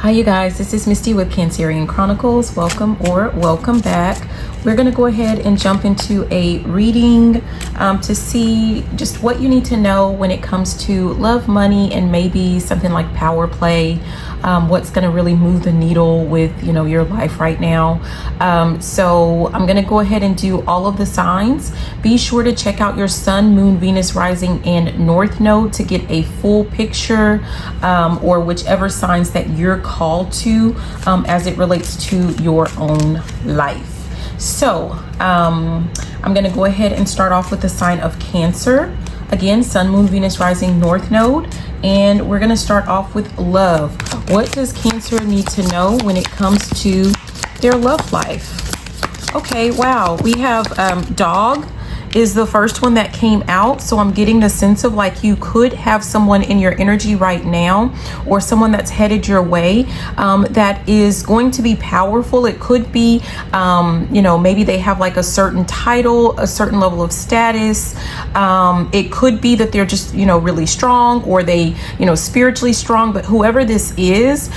Hi you guys, this is Misty with Cancerian Chronicles. Welcome or welcome back. We're going to go ahead and jump into a reading to see just what you need to know when it comes to love, money, and maybe something like power play. What's going to really move the needle with, your life right now. So I'm going to go ahead and do all of the signs. Be sure to check out your sun, moon, Venus, rising, and north node to get a full picture, or whichever signs that you're called to as it relates to your own life. So I'm going to go ahead and start off with the sign of Cancer. Again, sun, moon, Venus, rising, north node. And we're going to start off with love. What does Cancer need to know when it comes to their love life? Okay, wow. We have dog is the first one that came out. So I'm getting the sense of like you could have someone in your energy right now, or someone that's headed your way that is going to be powerful. It could be, maybe they have like a certain title, a certain level of status. It could be that they're just, really strong, or they, spiritually strong. But whoever this is,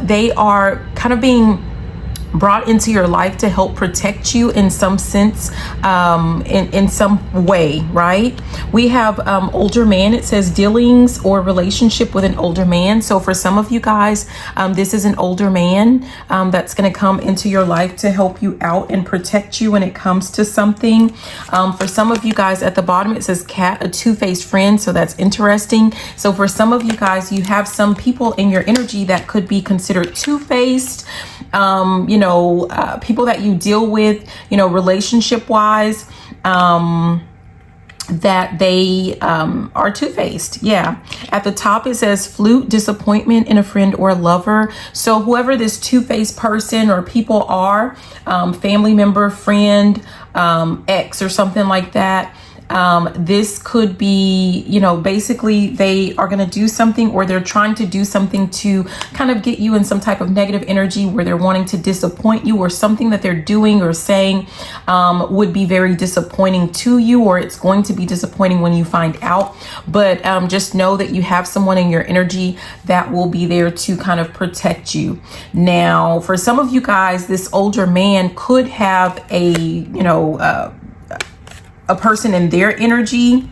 they are kind of being brought into your life to help protect you in some sense, in some way, right? We have older man. It says dealings or relationship with an older man. So for some of you guys, this is an older man that's going to come into your life to help you out and protect you when it comes to something. For some of you guys at the bottom, it says cat, a two-faced friend. So that's interesting. So for some of you guys, you have some people in your energy that could be considered two-faced, people that you deal with, relationship wise, that they are two-faced. Yeah. At the top, it says flute, disappointment in a friend or lover. So whoever this two-faced person or people are, family member, friend, ex, or something like that. This could be, basically they are going to do something, or they're trying to do something to kind of get you in some type of negative energy where they're wanting to disappoint you, or something that they're doing or saying would be very disappointing to you, or it's going to be disappointing when you find out. But just know that you have someone in your energy that will be there to kind of protect you. Now, for some of you guys, this older man could have a person in their energy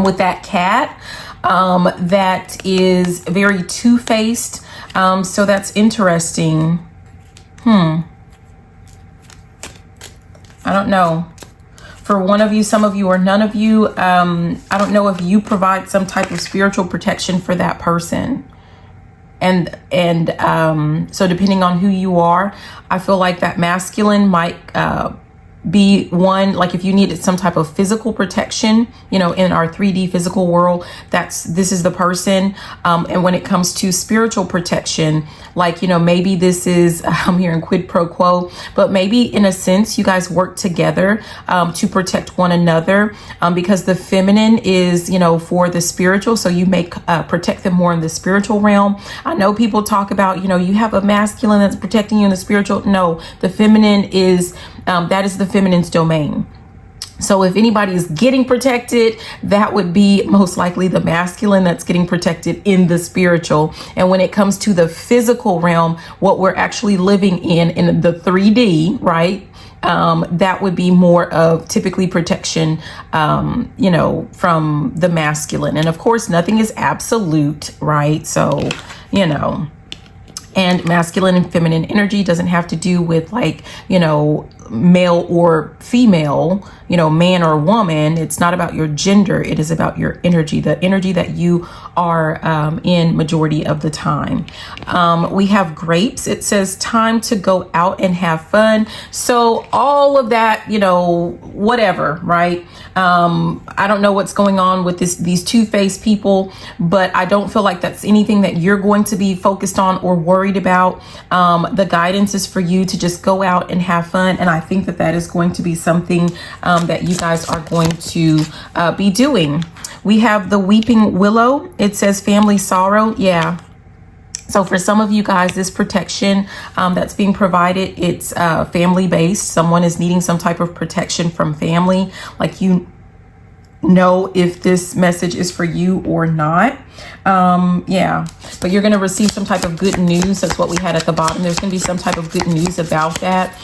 with that cat that is very two-faced. So that's interesting. I don't know. For one of you, some of you, or none of you, I don't know if you provide some type of spiritual protection for that person. And so depending on who you are, I feel like that masculine might be one, like if you needed some type of physical protection, in our 3D physical world, this is the person. And when it comes to spiritual protection, like, maybe this is, I'm hearing quid pro quo, but maybe in a sense, you guys work together to protect one another, because the feminine is, for the spiritual. So you may protect them more in the spiritual realm. I know people talk about, you have a masculine that's protecting you in the spiritual. No, the feminine is, that is the feminine's domain. So if anybody is getting protected, that would be most likely the masculine that's getting protected in the spiritual. And when it comes to the physical realm, what we're actually living in the 3D, right? That would be more of typically protection, from the masculine. And of course, nothing is absolute, right? So, and masculine and feminine energy doesn't have to do with like, male or female, man or woman. It's not about your gender. It is about your energy, the energy that you are in majority of the time. We have grapes. It says time to go out and have fun. So all of that, whatever, right? I don't know what's going on with these two-faced people, but I don't feel like that's anything that you're going to be focused on or worried about. The guidance is for you to just go out and have fun. And I think that is going to be something that you guys are going to be doing. We have the weeping willow. It says family sorrow. Yeah. So for some of you guys, this protection that's being provided, it's family based. Someone is needing some type of protection from family, like know if this message is for you or not. Yeah. but you're going to receive some type of good news. That's what we had at the bottom. There's going to be some type of good news about that.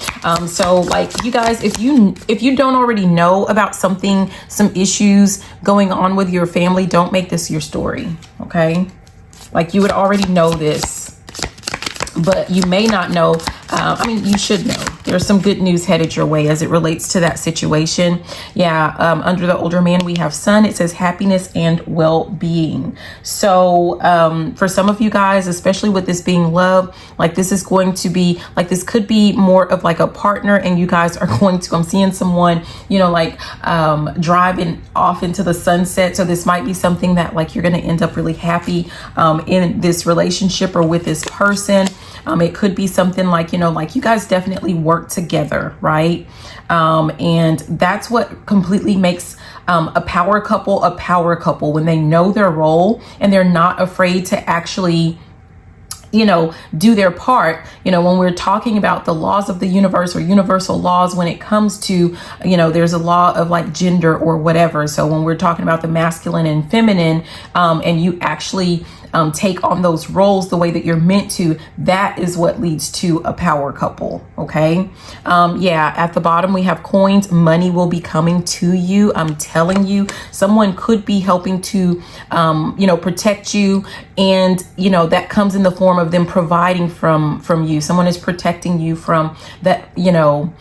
So like you guys, if you don't already know about something, some issues going on with your family, don't make this your story. Okay. Like you would already know this, but you may not know. I mean, you should know. There's some good news headed your way as it relates to that situation. Yeah. Under the older man, we have Sun. It says happiness and well-being. So for some of you guys, especially with this being love, like this is going to be like, this could be more of like a partner, and you guys are going to, I'm seeing someone, you know, like driving off into the sunset. So this might be something that like you're going to end up really happy in this relationship or with this person. It could be something like, you know, like you guys definitely work together, right? And that's what completely makes a power couple when they know their role and they're not afraid to actually, you know, do their part. You know, when we're talking about the laws of the universe or universal laws, when it comes to, you know, there's a law of like gender or whatever. So when we're talking about the masculine and feminine, and you actually take on those roles the way that you're meant to, that is what leads to a power couple. Okay. Yeah. At the bottom, we have coins. Money will be coming to you. I'm telling you, someone could be helping to, you know, protect you. And, you know, that comes in the form of them providing from you. Someone is protecting you from that, you know,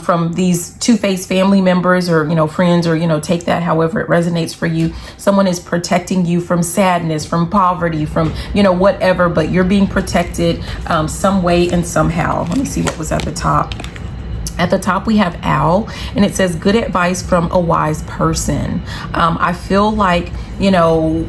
from these two-faced family members or, you know, friends, or, you know, take that however it resonates for you. Someone is protecting you from sadness, from poverty, from, you know, whatever, but you're being protected some way and somehow. Let me see what was at the top. At the top, we have Owl, and it says good advice from a wise person. I feel like, you know,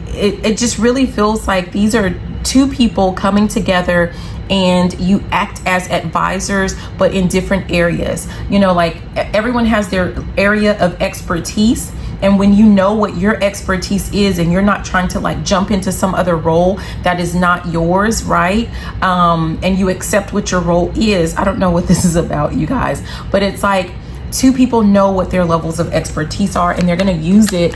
it just really feels like these are two people coming together and you act as advisors, but in different areas. You know, like everyone has their area of expertise. And when you know what your expertise is and you're not trying to like jump into some other role that is not yours, right? And you accept what your role is. I don't know what this is about, you guys, but it's like two people know what their levels of expertise are, and they're going to use it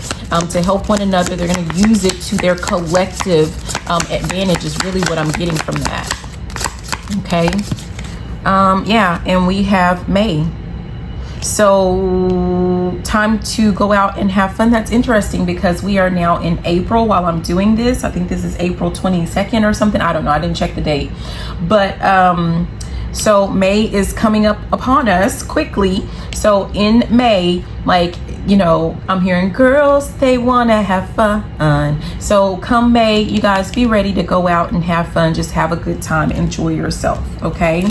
to help one another. They're going to use it to their collective advantage is really what I'm getting from that. Okay. Yeah. And we have May. So time to go out and have fun. That's interesting because we are now in April while I'm doing this. I think this is April 22nd or something. I don't know. I didn't check the date. But so May is coming up upon us quickly. So in May, like, you know, I'm hearing girls, they want to have fun. So come May, you guys be ready to go out and have fun. Just have a good time. Enjoy yourself. Okay.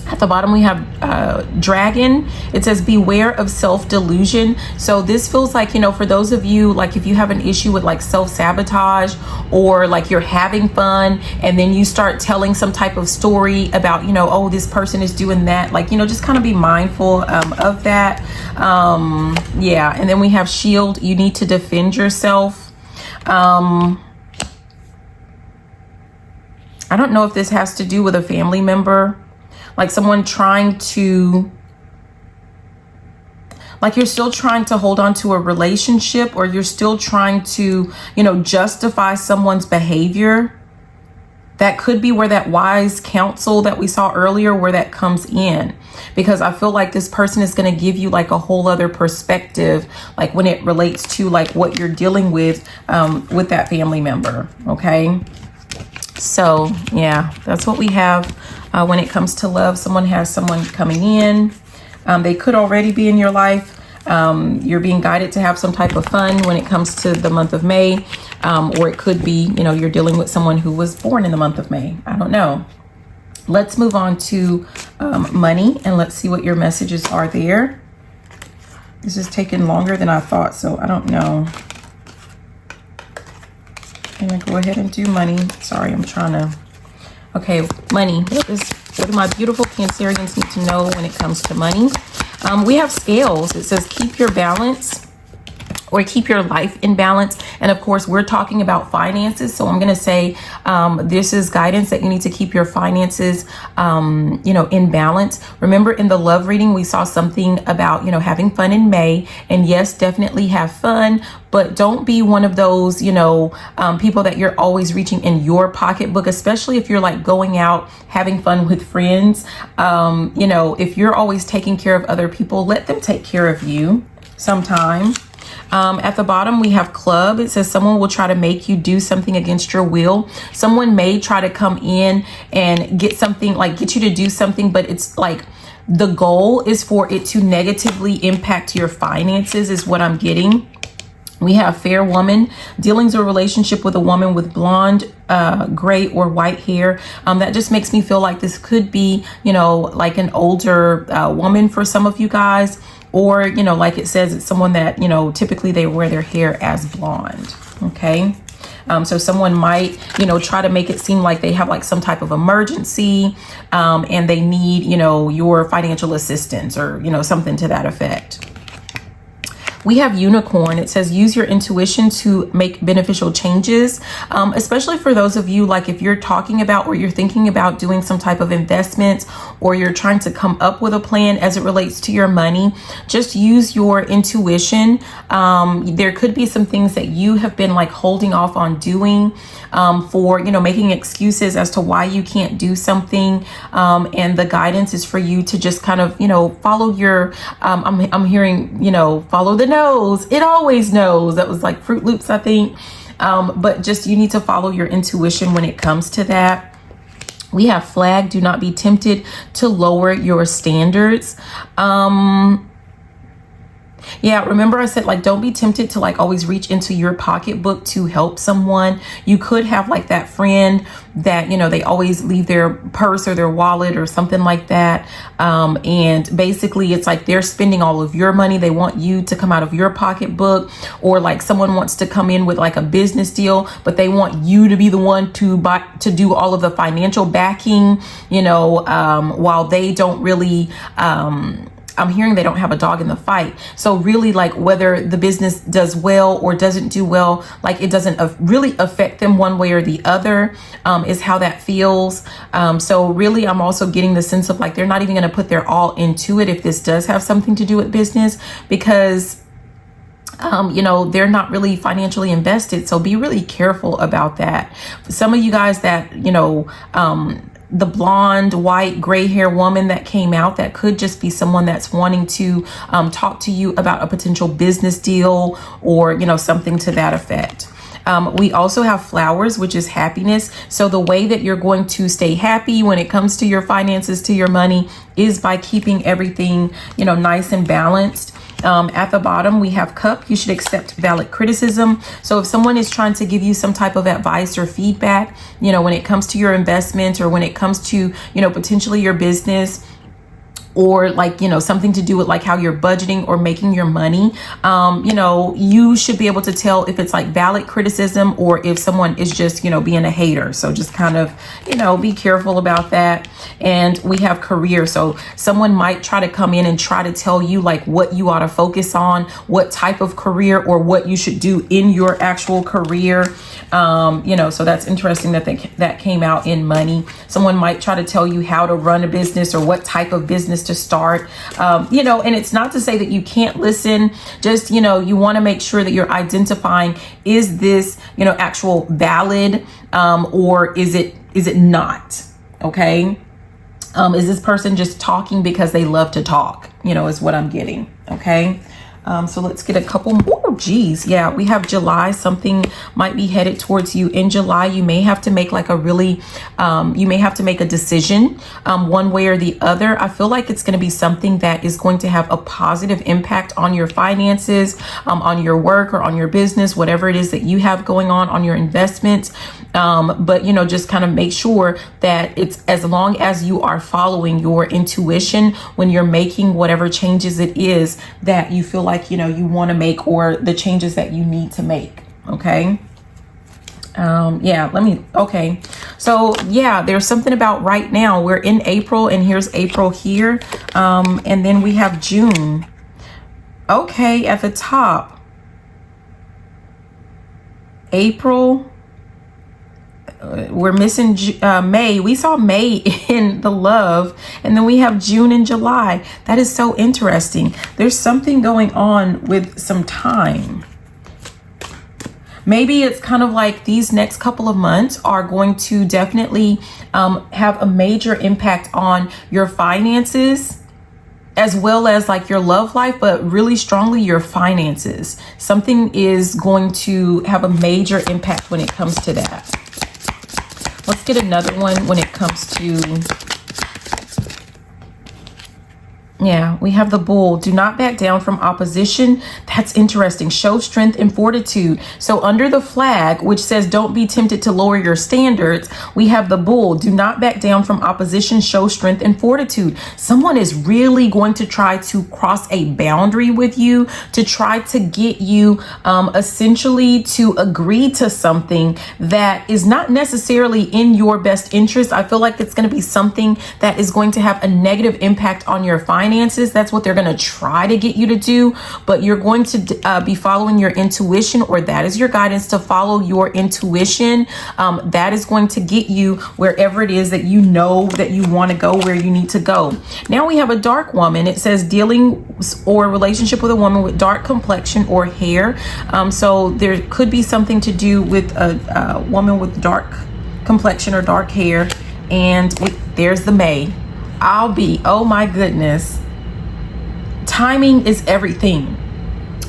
At the bottom, we have Dragon. It says beware of self-delusion. So this feels like, you know, for those of you, like if you have an issue with like self-sabotage, or like you're having fun and then you start telling some type of story about, you know, oh, this person is doing that. Like, you know, just kind of be mindful of that. Yeah. And then we have Shield. You need to defend yourself. I don't know if this has to do with a family member. Like someone trying to, like you're still trying to hold on to a relationship, or you're still trying to, you know, justify someone's behavior. That could be where that wise counsel that we saw earlier, where that comes in. Because I feel like this person is going to give you like a whole other perspective, like when it relates to like what you're dealing with that family member. Okay. So yeah, that's what we have when it comes to love. Someone has someone coming in. They could already be in your life. You're being guided to have some type of fun when it comes to the month of May. Or it could be, you know, you're dealing with someone who was born in the month of May. I don't know. Let's move on to money, and let's see what your messages are there. This is taking longer than I thought, so I don't know. I'm gonna go ahead and do money. Sorry, I'm trying to. Okay, money. What do my beautiful Cancerians need to know when it comes to money? We have scales. It says keep your balance. or keep your life in balance. And of course, we're talking about finances. So I'm going to say this is guidance that you need to keep your finances, in balance. Remember, in the love reading, we saw something about, having fun in May. And yes, definitely have fun. But don't be one of those, people that you're always reaching in your pocketbook, especially if you're like going out, having fun with friends. If you're always taking care of other people, let them take care of you sometime. At the bottom, we have club. It says someone will try to make you do something against your will. Someone may try to come in and get you to do something, but it's like the goal is for it to negatively impact your finances is what I'm getting. We have fair woman, dealings or relationship with a woman with blonde, gray or white hair. That just makes me feel like this could be, like an older woman for some of you guys. Or, like it says, it's someone that, typically they wear their hair as blonde. Okay. So someone might, try to make it seem like they have like some type of emergency and they need, your financial assistance or, something to that effect. We have unicorn. It says use your intuition to make beneficial changes, especially for those of you, like if you're talking about or you're thinking about doing some type of investments or you're trying to come up with a plan as it relates to your money, just use your intuition. There could be some things that you have been like holding off on doing for, making excuses as to why you can't do something. And the guidance is for you to just kind of, follow your, I'm hearing, follow the nose. It always knows. That was like Fruit Loops, I think. But just you need to follow your intuition when it comes to that. We have flag. Do not be tempted to lower your standards. Yeah, remember I said, like, don't be tempted to like always reach into your pocketbook to help someone. You could have like that friend that, they always leave their purse or their wallet or something like that. And basically it's like they're spending all of your money. They want you to come out of your pocketbook, or like someone wants to come in with like a business deal, but they want you to be the one to do all of the financial backing, while they don't really, I'm hearing they don't have a dog in the fight. So really, like, whether the business does well or doesn't do well, like it doesn't really affect them one way or the other, is how that feels. So really, I'm also getting the sense of like, they're not even going to put their all into it if this does have something to do with business, because they're not really financially invested. So be really careful about that. Some of you guys that, the blonde, white, gray hair woman that came out, that could just be someone that's wanting to talk to you about a potential business deal or, something to that effect. We also have flowers, which is happiness. So the way that you're going to stay happy when it comes to your finances, to your money, is by keeping everything, nice and balanced. At the bottom, we have cup. You should accept valid criticism. So if someone is trying to give you some type of advice or feedback, when it comes to your investments or when it comes to, potentially your business, or like, something to do with like how you're budgeting or making your money, you should be able to tell if it's like valid criticism or if someone is just, being a hater. So just kind of, be careful about that. And we have career. So someone might try to come in and try to tell you like what you ought to focus on, what type of career, or what you should do in your actual career. So that's interesting that that came out in money. Someone might try to tell you how to run a business or what type of business to start, and it's not to say that you can't listen. Just, you want to make sure that you're identifying, is this, actual valid, or is it not? Okay. Is this person just talking because they love to talk, is what I'm getting. Okay. So let's get a couple more. Oh, geez. Yeah, we have July. Something might be headed towards you in July. You may have to make like a really, you may have to make a decision one way or the other. I feel like it's going to be something that is going to have a positive impact on your finances, on your work or on your business, whatever it is that you have going on your investments. But, just kind of make sure that it's, as long as you are following your intuition when you're making whatever changes it is that you feel like, you want to make, or the changes that you need to make. Okay. Okay. So yeah, there's something about right now. We're in April, and here's April here. And then we have June. Okay. At the top. April. We're missing May. We saw May in the love, and then we have June and July. That is so interesting. There's something going on with some time. Maybe it's kind of like these next couple of months are going to definitely have a major impact on your finances, as well as like your love life, but really strongly your finances. Something is going to have a major impact when it comes to that. Let's get another one when it comes to, yeah, we have the Bull. Do not back down from opposition. That's interesting. Show strength and fortitude. So under the flag, which says don't be tempted to lower your standards, we have the Bull. Do not back down from opposition. Show strength and fortitude. Someone is really going to try to cross a boundary with you, to try to get you essentially to agree to something that is not necessarily in your best interest. I feel like it's going to be something that is going to have a negative impact on your finances. That's what they're going to try to get you to do, but you're going to be following your intuition, or that is your guidance to follow your intuition. That is going to get you wherever it is that you know that you want to go, where you need to go. Now we have a dark woman. It says dealing or relationship with a woman with dark complexion or hair. So there could be something to do with a woman with dark complexion or dark hair. And there's the May. Oh my goodness. Timing is everything.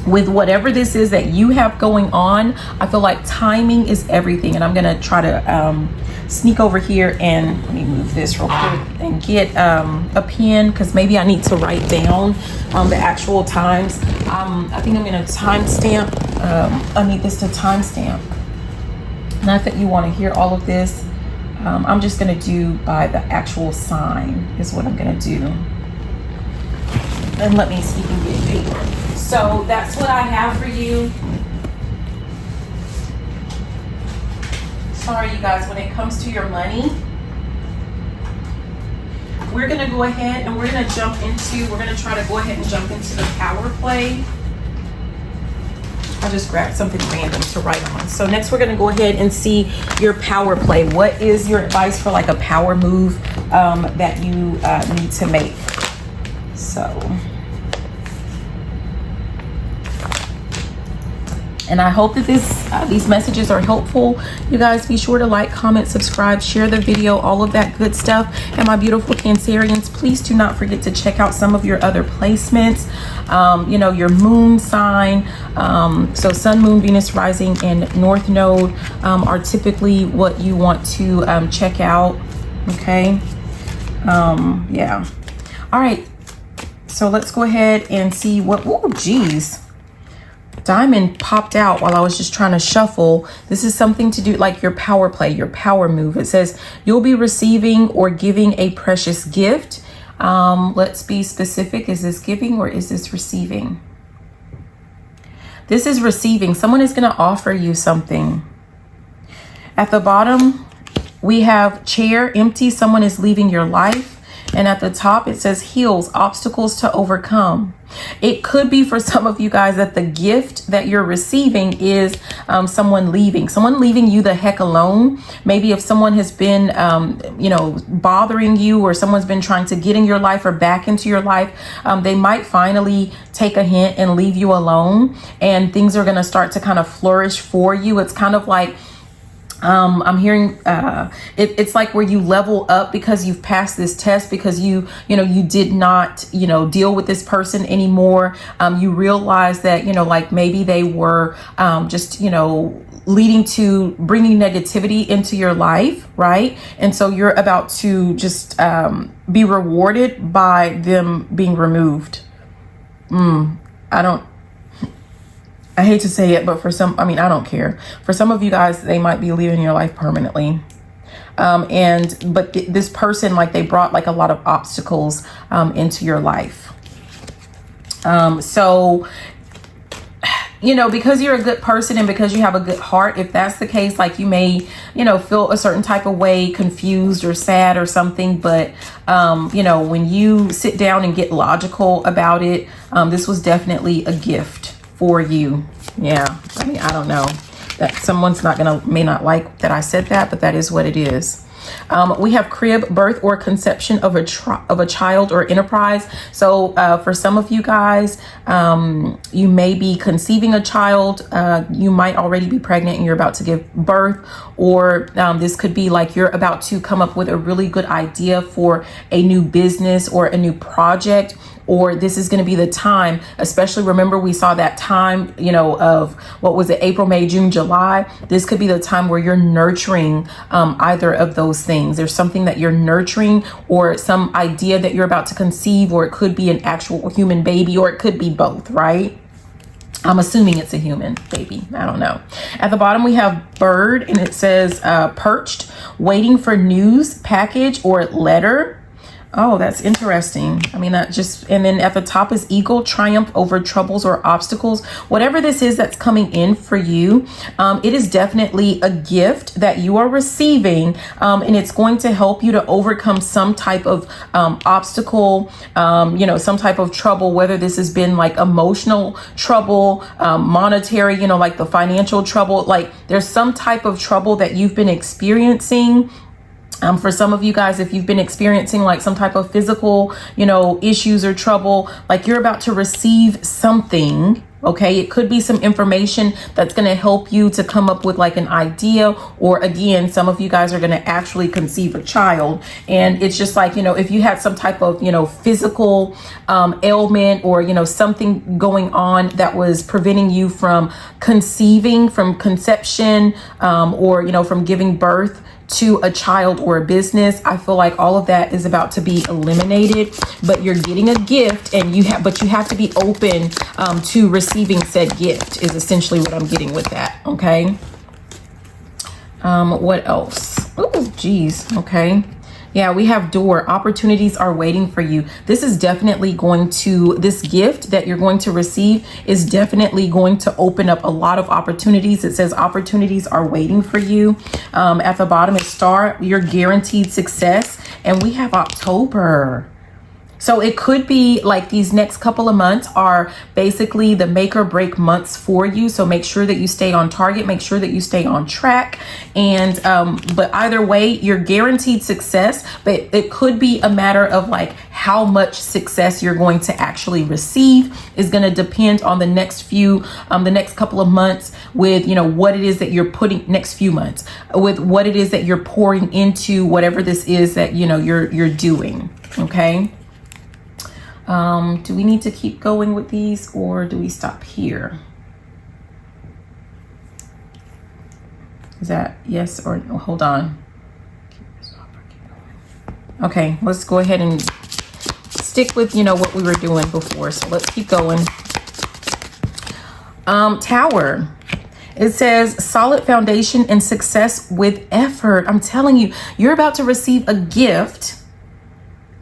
With whatever this is that you have going on, I feel like timing is everything. And I'm going to try to sneak over here and let me move this real quick and get a pen, because maybe I need to write down the actual times. I think I'm going to timestamp. I need this to timestamp. Not that you want to hear all of this. I'm just going to do by the actual sign is what I'm going to do. And let me see if you can get paper. So that's what I have for you. Sorry, you guys, when it comes to your money, we're going to go ahead and we're going to try to go ahead and jump into the power play. I just grabbed something random to write on. So next we're going to go ahead and see your power play. What is your advice for like a power move that you need to make? So, and I hope that these messages are helpful. You guys be sure to like, comment, subscribe, share the video, all of that good stuff. And my beautiful Cancerians, please do not forget to check out some of your other placements. You know, your moon sign. So sun, moon, Venus, rising, and north node are typically what you want to check out. Okay. Yeah. All right. So let's go ahead and see what, oh, geez. Diamond popped out while I was just trying to shuffle. This is something to do like your power play, your power move. It says you'll be receiving or giving a precious gift. Let's be specific. Is this giving or is this receiving? This is receiving. Someone is going to offer you something. At the bottom, we have chair empty. Someone is leaving your life. And at the top, it says heals, obstacles to overcome. It could be for some of you guys that the gift that you're receiving is someone leaving you the heck alone. Maybe if someone has been, you know, bothering you, or someone's been trying to get in your life or back into your life, they might finally take a hint and leave you alone. And things are going to start to kind of flourish for you. It's kind of like, I'm hearing it's like where you level up because you've passed this test, because you did not, deal with this person anymore. You realize that, like maybe they were just, leading to bringing negativity into your life. Right. And so you're about to just be rewarded by them being removed. I hate to say it, but for some, I don't care. For some of you guys, they might be leaving your life permanently. But this person, like, they brought like a lot of obstacles into your life. So, because you're a good person and because you have a good heart, if that's the case, like you may, feel a certain type of way, confused or sad or something. But, when you sit down and get logical about it, this was definitely a gift for you. Yeah. I don't know. That someone's may not like that I said that, but that is what it is. We have crib, birth, or conception of a child or enterprise. So for some of you guys, you may be conceiving a child. You might already be pregnant and you're about to give birth, or this could be like you're about to come up with a really good idea for a new business or a new project. Or this is going to be the time, especially remember we saw that time, you know, of what was it, April, May, June, July. This could be the time where you're nurturing either of those things. There's something that you're nurturing, or some idea that you're about to conceive, or it could be an actual human baby, or it could be both, right? I'm assuming it's a human baby. I don't know. At the bottom, we have bird, and it says perched, waiting for news, package, or letter. Oh, that's interesting. I mean, that just, and then at the top is eagle, triumph over troubles or obstacles. Whatever this is that's coming in for you, it is definitely a gift that you are receiving, and it's going to help you to overcome some type of obstacle, you know, some type of trouble, whether this has been like emotional trouble, monetary, you know, like the financial trouble, like there's some type of trouble that you've been experiencing. For some of you guys, if you've been experiencing like some type of physical, you know, issues or trouble, like you're about to receive something. Okay, it could be some information that's going to help you to come up with like an idea, or again, some of you guys are going to actually conceive a child. And it's just like, you know, if you had some type of, you know, physical ailment, or, you know, something going on that was preventing you from conceiving, from conception, or, you know, from giving birth to a child or a business, I feel like all of that is about to be eliminated. But you're getting a gift, and you have to be open to receiving said gift, is essentially what I'm getting with that. Okay. What else? Oh, geez. Okay. Yeah, we have door. Opportunities are waiting for you. This is definitely going to, this gift that you're going to receive is definitely going to open up a lot of opportunities. It says opportunities are waiting for you. At the bottom is star, you're guaranteed success. And we have October. So it could be like these next couple of months are basically the make or break months for you. So make sure that you stay on target, make sure that you stay on track. And but either way, you're guaranteed success, but it could be a matter of like how much success you're going to actually receive is going to depend on the next couple of months with, you know, what it is that you're putting, next few months, with what it is that you're pouring into whatever this is that, you know, you're doing. Okay. Do we need to keep going with these, or do we stop here? Is that yes or no? Hold on. Okay, let's go ahead and stick with, you know, what we were doing before. So let's keep going. Tower. It says solid foundation and success with effort. I'm telling you, you're about to receive a gift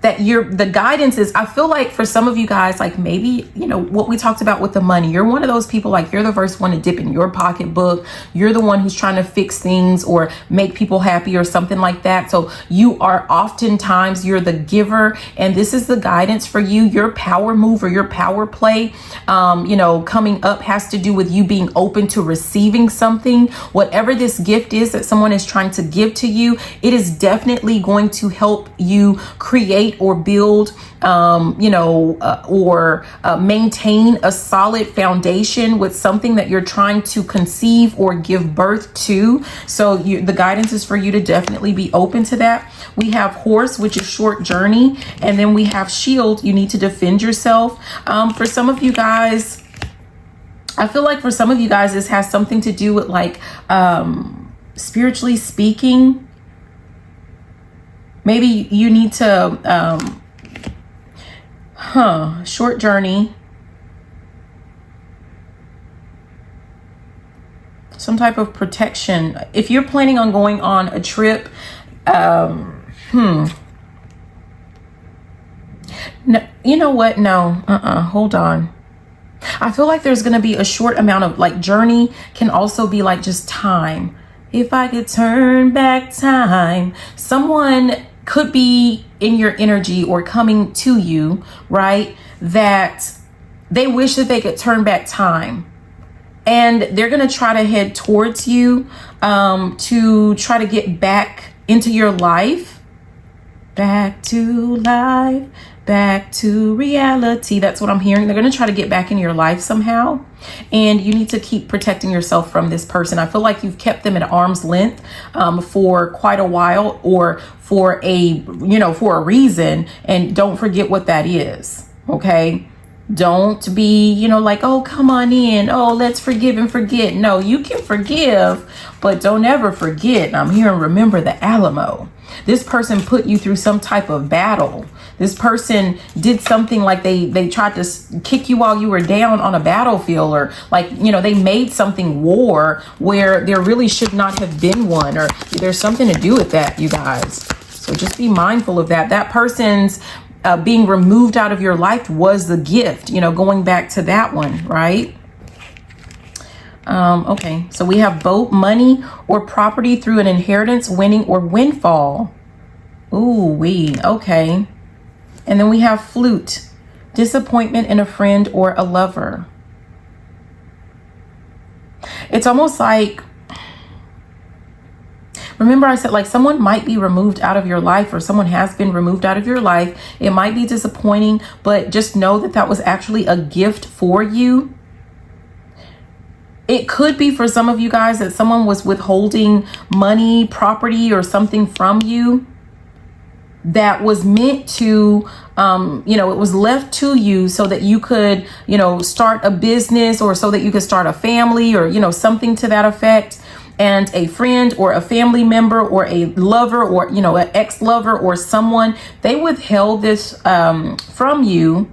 that the guidance is, I feel like for some of you guys, like maybe, you know, what we talked about with the money, you're one of those people, like you're the first one to dip in your pocketbook. You're the one who's trying to fix things or make people happy or something like that. So you are oftentimes, you're the giver, and this is the guidance for you. Your power move or your power play, you know, coming up has to do with you being open to receiving something. Whatever this gift is that someone is trying to give to you, it is definitely going to help you create or build, you know, or maintain a solid foundation with something that you're trying to conceive or give birth to. So the guidance is for you to definitely be open to that. We have horse, which is short journey. And then we have shield. You need to defend yourself. For some of you guys, I feel like for some of you guys, this has something to do with like spiritually speaking. Maybe you need to, short journey. Some type of protection. If you're planning on going on a trip, no, you know what? No, hold on. I feel like there's going to be a short amount of like journey can also be like just time. If I could turn back time, someone could be in your energy or coming to you, right? That they wish that they could turn back time. and they're going to try to head towards you to try to get back into your life. Back to life, back to reality. That's what I'm hearing. They're going to try to get back in your life somehow. And you need to keep protecting yourself from this person. I feel like you've kept them at arm's length for quite a while, or for for a reason. And don't forget what that is. Okay. Don't be, like, oh, come on in. Oh, let's forgive and forget. No, you can forgive, but don't ever forget. I'm hearing, remember the Alamo. This person put you through some type of battle. This person did something like they tried to kick you while you were down on a battlefield, or they made something war where there really should not have been one, or there's something to do with that, you guys. So just be mindful of that. That person's being removed out of your life was the gift, going back to that one, right? Okay, so we have boat, money, or property through an inheritance, winning, or windfall. Ooh, okay. And then we have flute, disappointment in a friend or a lover. It's almost like, remember I said, like, someone might be removed out of your life, or someone has been removed out of your life. It might be disappointing, but just know that that was actually a gift for you. It could be for some of you guys that someone was withholding money, property, or something from you that was meant to, it was left to you so that you could, start a business, or so that you could start a family, or, something to that effect. And a friend or a family member or a lover, or, an ex-lover or someone, they withheld this from you.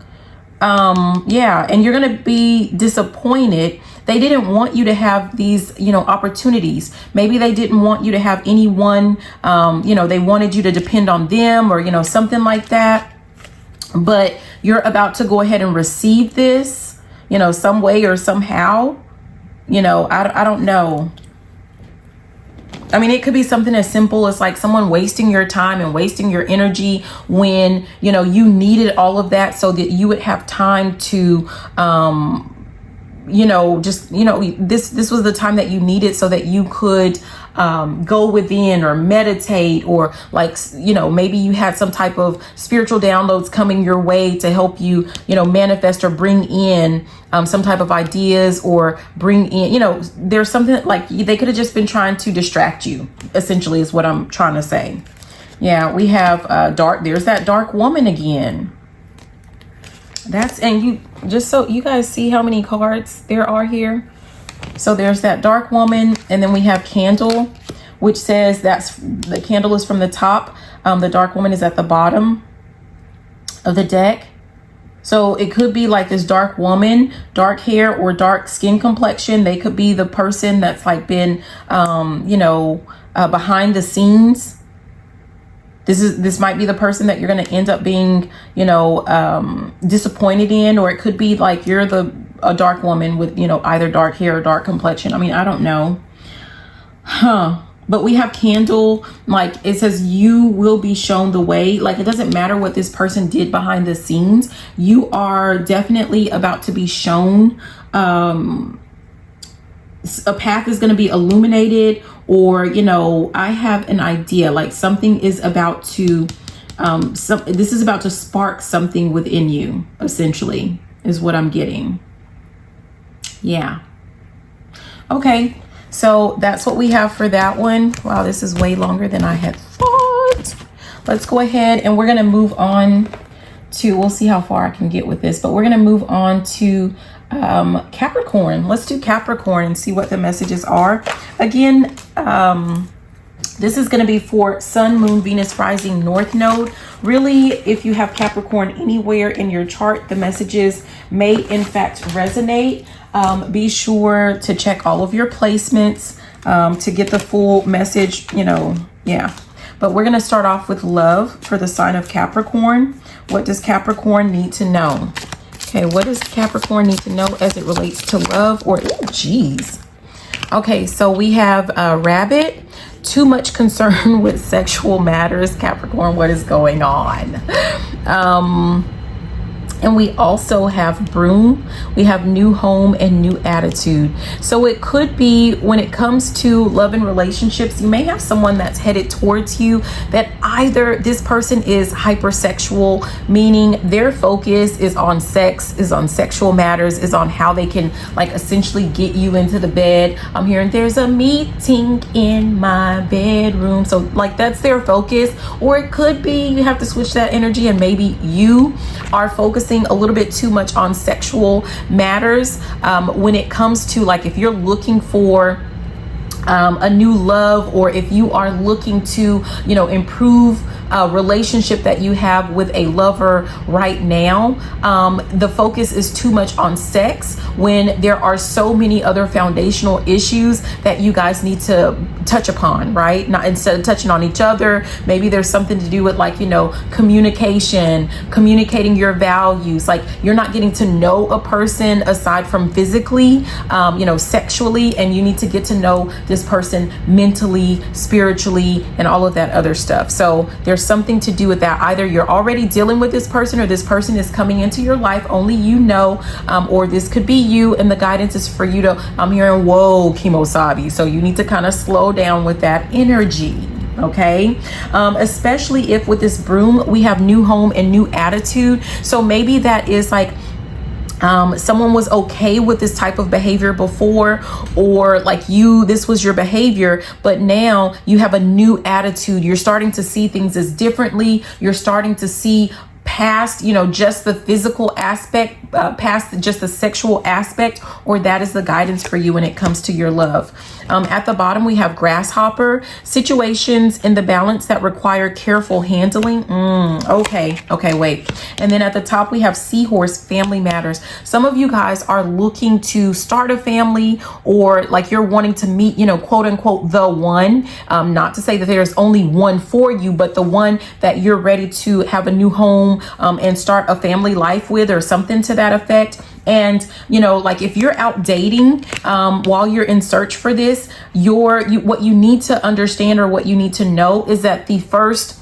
And you're going to be disappointed. They didn't want you to have these, opportunities. Maybe they didn't want you to have anyone, they wanted you to depend on them, or, something like that. But you're about to go ahead and receive this, some way or somehow, I don't know. I mean, it could be something as simple as like someone wasting your time and wasting your energy when, you needed all of that so that you would have time to, this was the time that you needed so that you could go within or meditate, or maybe you had some type of spiritual downloads coming your way to help you, manifest or bring in some type of ideas, or bring in, there's something like they could have just been trying to distract you, essentially, is what I'm trying to say. Yeah, we have there's that dark woman again. And you, just so you guys see how many cards there are here. So there's that dark woman, and then we have candle, which says that's the candle is from the top. The dark woman is at the bottom of the deck. So it could be like this dark woman, dark hair or dark skin complexion. They could be the person that's like been, behind the scenes. This might be the person that you're going to end up being, disappointed in, or it could be like you're a dark woman with, either dark hair or dark complexion. I mean, I don't know. But we have candle, like it says you will be shown the way. Like, it doesn't matter what this person did behind the scenes. You are definitely about to be shown. A path is going to be illuminated, or, I have an idea, like something is about to, this is about to spark something within you, essentially, is what I'm getting. Yeah. Okay. So that's what we have for that one. Wow, this is way longer than I had thought. Let's go ahead and we're going to move on to, we'll see how far I can get with this, but we're going to move on to Capricorn. Let's do Capricorn and see what the messages are. Again, this is going to be for Sun, Moon, Venus, Rising, North Node. Really, if you have Capricorn anywhere in your chart, the messages may in fact resonate. Be sure to check all of your placements to get the full message, yeah. But we're going to start off with love for the sign of Capricorn. What does Capricorn need to know? Okay, what does Capricorn need to know as it relates to love? Or, oh, geez. Okay, so we have Rabbit. Too much concern with sexual matters. Capricorn, what is going on? And we also have broom, we have new home and new attitude. So it could be when it comes to love and relationships, you may have someone that's headed towards you that either this person is hypersexual, meaning their focus is on sex, is on sexual matters, is on how they can like essentially get you into the bed. I'm hearing there's a meeting in my bedroom. So like that's their focus. Or it could be you have to switch that energy and maybe you are focusing a little bit too much on sexual matters when it comes to like if you're looking for a new love, or if you are looking to, you know, improve a relationship that you have with a lover right now, the focus is too much on sex when there are so many other foundational issues that you guys need to touch upon, right? Not instead of touching on each other, maybe there's something to do with like, you know, communicating your values. Like you're not getting to know a person aside from physically, you know, sexually, and you need to get to know this person mentally, spiritually, and all of that other stuff. So there's something to do with that. Either you're already dealing with this person or this person is coming into your life, only you know, or this could be you, and the guidance is for you to, I'm hearing, whoa, Kimosabi. So you need to kind of slow down with that energy. Okay, especially if with this broom we have new home and new attitude. So maybe that is like someone was okay with this type of behavior before, or like this was your behavior, but now you have a new attitude. You're starting to see things as differently. You're starting to see past, you know, just the physical aspect, past just the sexual aspect, or that is the guidance for you when it comes to your love. At the bottom, we have grasshopper, situations in the balance that require careful handling. Okay, wait. And then at the top, we have seahorse, family matters. Some of you guys are looking to start a family, or like you're wanting to meet, you know, quote unquote, the one. Not to say that there's only one for you, but the one that you're ready to have a new home and start a family life with, or something to that effect. And, you know, like if you're out dating while you're in search for this, what you need to understand, or what you need to know, is that the first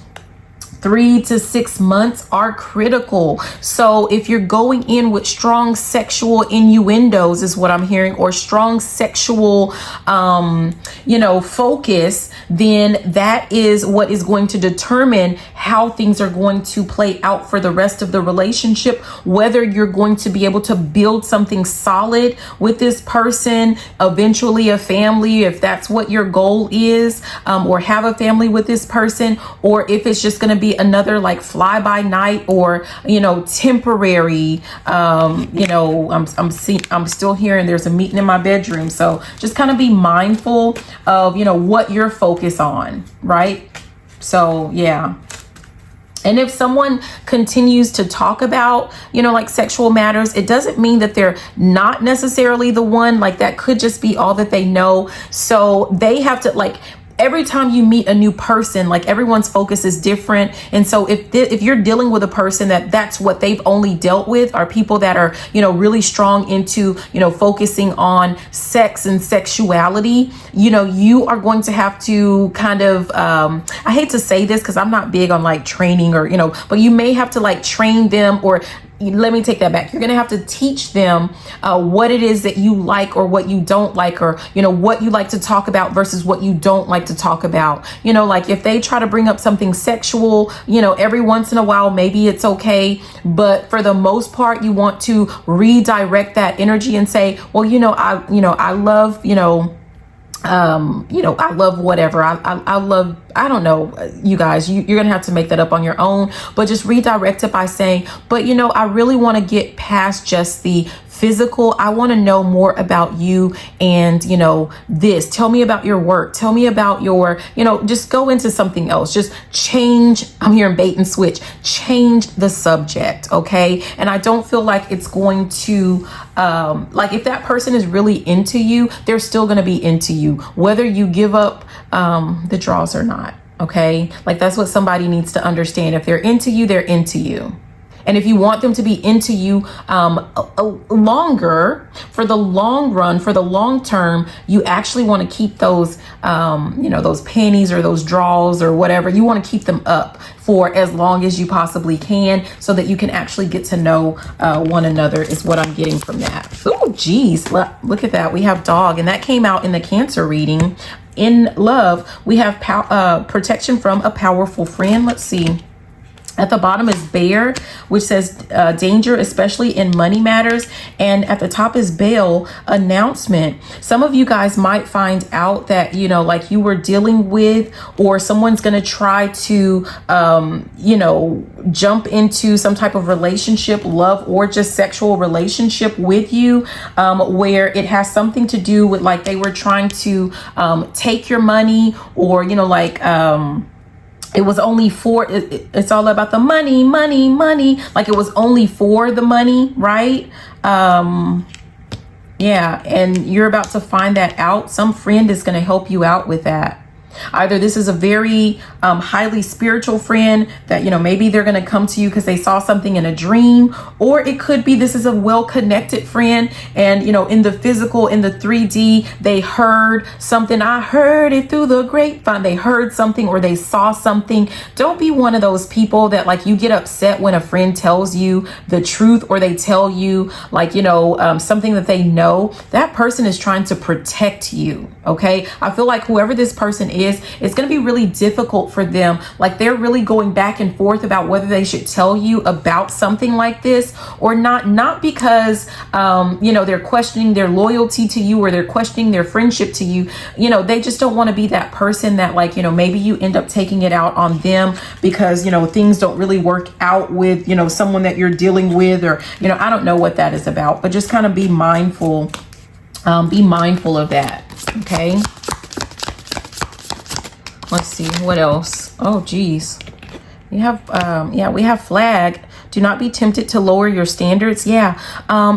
3 to 6 months are critical. So if you're going in with strong sexual innuendos, is what I'm hearing, or strong sexual, you know, focus, then that is what is going to determine how things are going to play out for the rest of the relationship, whether you're going to be able to build something solid with this person, eventually a family, if that's what your goal is, or have a family with this person, or if it's just going to be another like fly by night, or, you know, temporary, you know, I'm still hearing there's a meeting in my bedroom. So just kind of be mindful of, you know, what you're focused on, right? So yeah. And if someone continues to talk about, you know, like sexual matters, it doesn't mean that they're not necessarily the one. Like that could just be all that they know. So they have to, like, every time you meet a new person, like everyone's focus is different. And so if you're dealing with a person that's what they've only dealt with, are people that are, you know, really strong into, you know, focusing on sex and sexuality, you know, you are going to have to kind of, I hate to say this because I'm not big on like training, or, you know, but you may have to like train them, or let me take that back. You're going to have to teach them what it is that you like or what you don't like, or, you know, what you like to talk about versus what you don't like to talk about. You know, like if they try to bring up something sexual, you know, every once in a while, maybe it's okay. But for the most part, you want to redirect that energy and say, well, I love, I love whatever. I love, I don't know, you guys, you're going to have to make that up on your own, but just redirect it by saying, but, you know, I really want to get past just the physical. I want to know more about you and, you know, this. Tell me about your work. Tell me about your, you know, just go into something else. Just change. I'm hearing bait and switch. Change the subject. Okay. And I don't feel like it's going to, like if that person is really into you, they're still going to be into you, whether you give up the draws or not. Okay. Like that's what somebody needs to understand. If they're into you, they're into you. And if you want them to be into you longer, for the long run, for the long term, you actually want to keep those, those panties or those draws or whatever. You want to keep them up for as long as you possibly can, so that you can actually get to know one another, is what I'm getting from that. Oh, geez, look at that. We have dog, and that came out in the Cancer reading. In love, we have protection from a powerful friend. Let's see. At the bottom is bear, which says danger, especially in money matters. And at the top is bail, announcement. Some of you guys might find out that, like you were dealing with, or someone's going to try to, jump into some type of relationship, love, or just sexual relationship with you, where it has something to do with, like, they were trying to take your money, or, it was only for, it's all about the money. Like, it was only for the money, right? Yeah, and you're about to find that out. Some friend is going to help you out with that. Either this is a very highly spiritual friend that, maybe they're going to come to you because they saw something in a dream, or it could be this is a well-connected friend, and, in the physical, in the 3D, they heard something. I heard it through the grapevine. They heard something, or they saw something. Don't be one of those people that, like, you get upset when a friend tells you the truth, or they tell you, like, something that they know. That person is trying to protect you. Okay. I feel like whoever this person is, it's going to be really difficult for them. Like, they're really going back and forth about whether they should tell you about something like this or not because, they're questioning their loyalty to you, or they're questioning their friendship to you. They just don't want to be that person that, like, maybe you end up taking it out on them because, things don't really work out with, someone that you're dealing with, or, I don't know what that is about, but just kind of be mindful. Be mindful of that. Okay. Let's see what else. Oh, geez. We have flag. Do not be tempted to lower your standards. Yeah.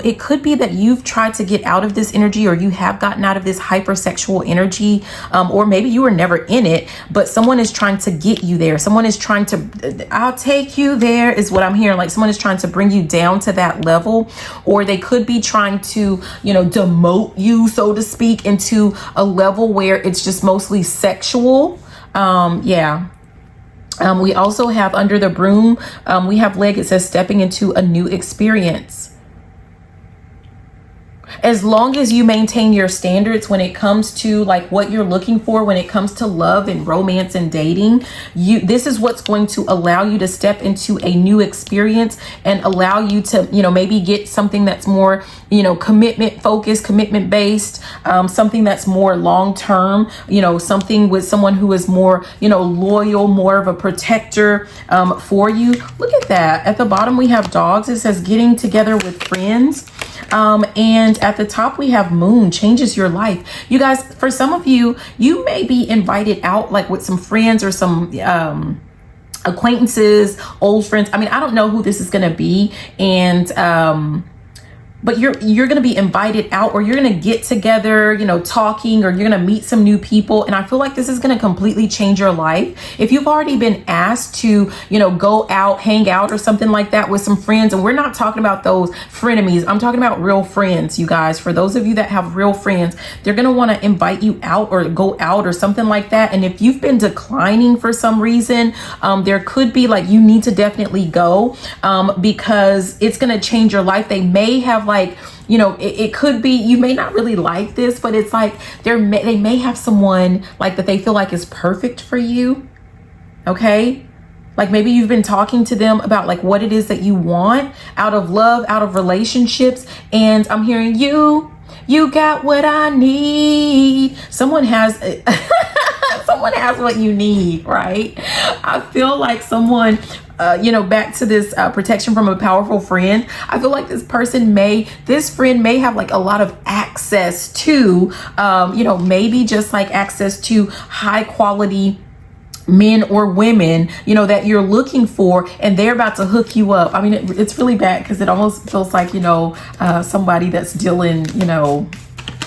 It could be that you've tried to get out of this energy, or you have gotten out of this hypersexual energy, or maybe you were never in it, but someone is trying to get you there. Someone is trying to, I'll take you there, is what I'm hearing. Like, someone is trying to bring you down to that level, or they could be trying to, demote you, so to speak, into a level where it's just mostly sexual. Yeah. We also have under the broom, we have leg. It says stepping into a new experience. As long as you maintain your standards when it comes to, like, what you're looking for, when it comes to love and romance and dating, this is what's going to allow you to step into a new experience and allow you to, maybe get something that's more, commitment focused, commitment based, something that's more long term, something with someone who is more, loyal, more of a protector for you. Look at that. At the bottom, we have dogs. It says getting together with friends. And at the top, we have moon, changes your life. You guys, for some of you, you may be invited out, like, with some friends or some acquaintances, old friends. I mean, I don't know who this is going to be. And but you're going to be invited out, or you're going to get together, talking, or you're going to meet some new people. And I feel like this is going to completely change your life. If you've already been asked to, go out, hang out or something like that with some friends, and we're not talking about those frenemies. I'm talking about real friends, you guys. For those of you that have real friends, they're going to want to invite you out or go out or something like that. And if you've been declining for some reason, there could be, like, you need to definitely go, because it's going to change your life. They may have, like, it could be, you may not really like this, but it's like they may have someone, like, that they feel like is perfect for you. Okay. Like, maybe you've been talking to them about, like, what it is that you want out of love, out of relationships. And I'm hearing you got what I need. Someone has, someone has what you need, right? I feel like someone, back to this protection from a powerful friend. I feel like this friend may have, like, a lot of access to, maybe just, like, access to high quality men or women, that you're looking for, and they're about to hook you up. I mean, it's really bad because it almost feels like, somebody that's dealing,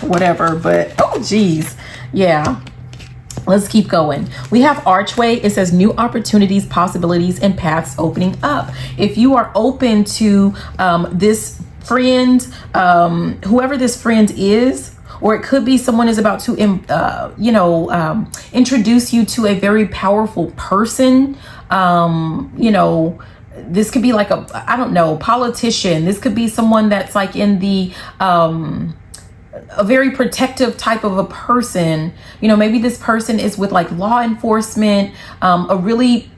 whatever, but, oh, geez. Yeah. Let's keep going. We have archway. It says new opportunities, possibilities, and paths opening up. If you are open to this friend, whoever this friend is, or it could be someone is about to, introduce you to a very powerful person. This could be like politician. This could be someone that's like in the, a very protective type of a person. Maybe this person is with like law enforcement, a really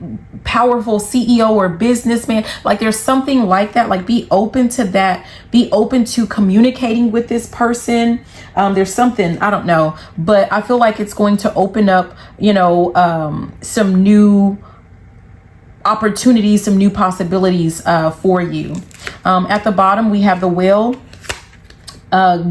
powerful CEO or businessman. Like there's something like that. Like be open to that. Be open to communicating with this person. There's something, I don't know, but I feel like it's going to open up, some new opportunities, some new possibilities for you. At the bottom, we have the Wheel.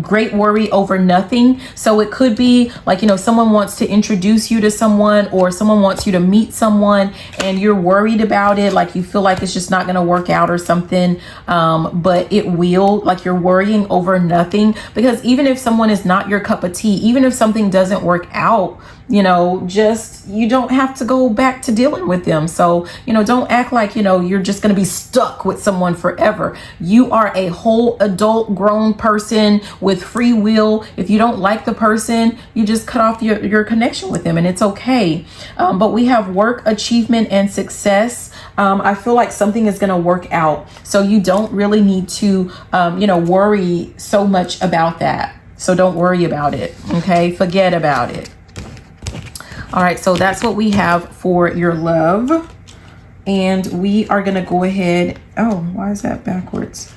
Great worry over nothing. So it could be like, someone wants to introduce you to someone, or someone wants you to meet someone and you're worried about it. Like you feel like it's just not going to work out or something. But it will, like you're worrying over nothing, because even if someone is not your cup of tea, even if something doesn't work out, you don't have to go back to dealing with them. So, don't act like, you're just going to be stuck with someone forever. You are a whole adult grown person with free will. If you don't like the person, you just cut off your connection with them, and it's okay. But we have work, achievement, and success. I feel like something is going to work out. So you don't really need to, worry so much about that. So don't worry about it. Okay. Forget about it. All right, so that's what we have for your love. And we are going to go ahead. Oh, why is that backwards?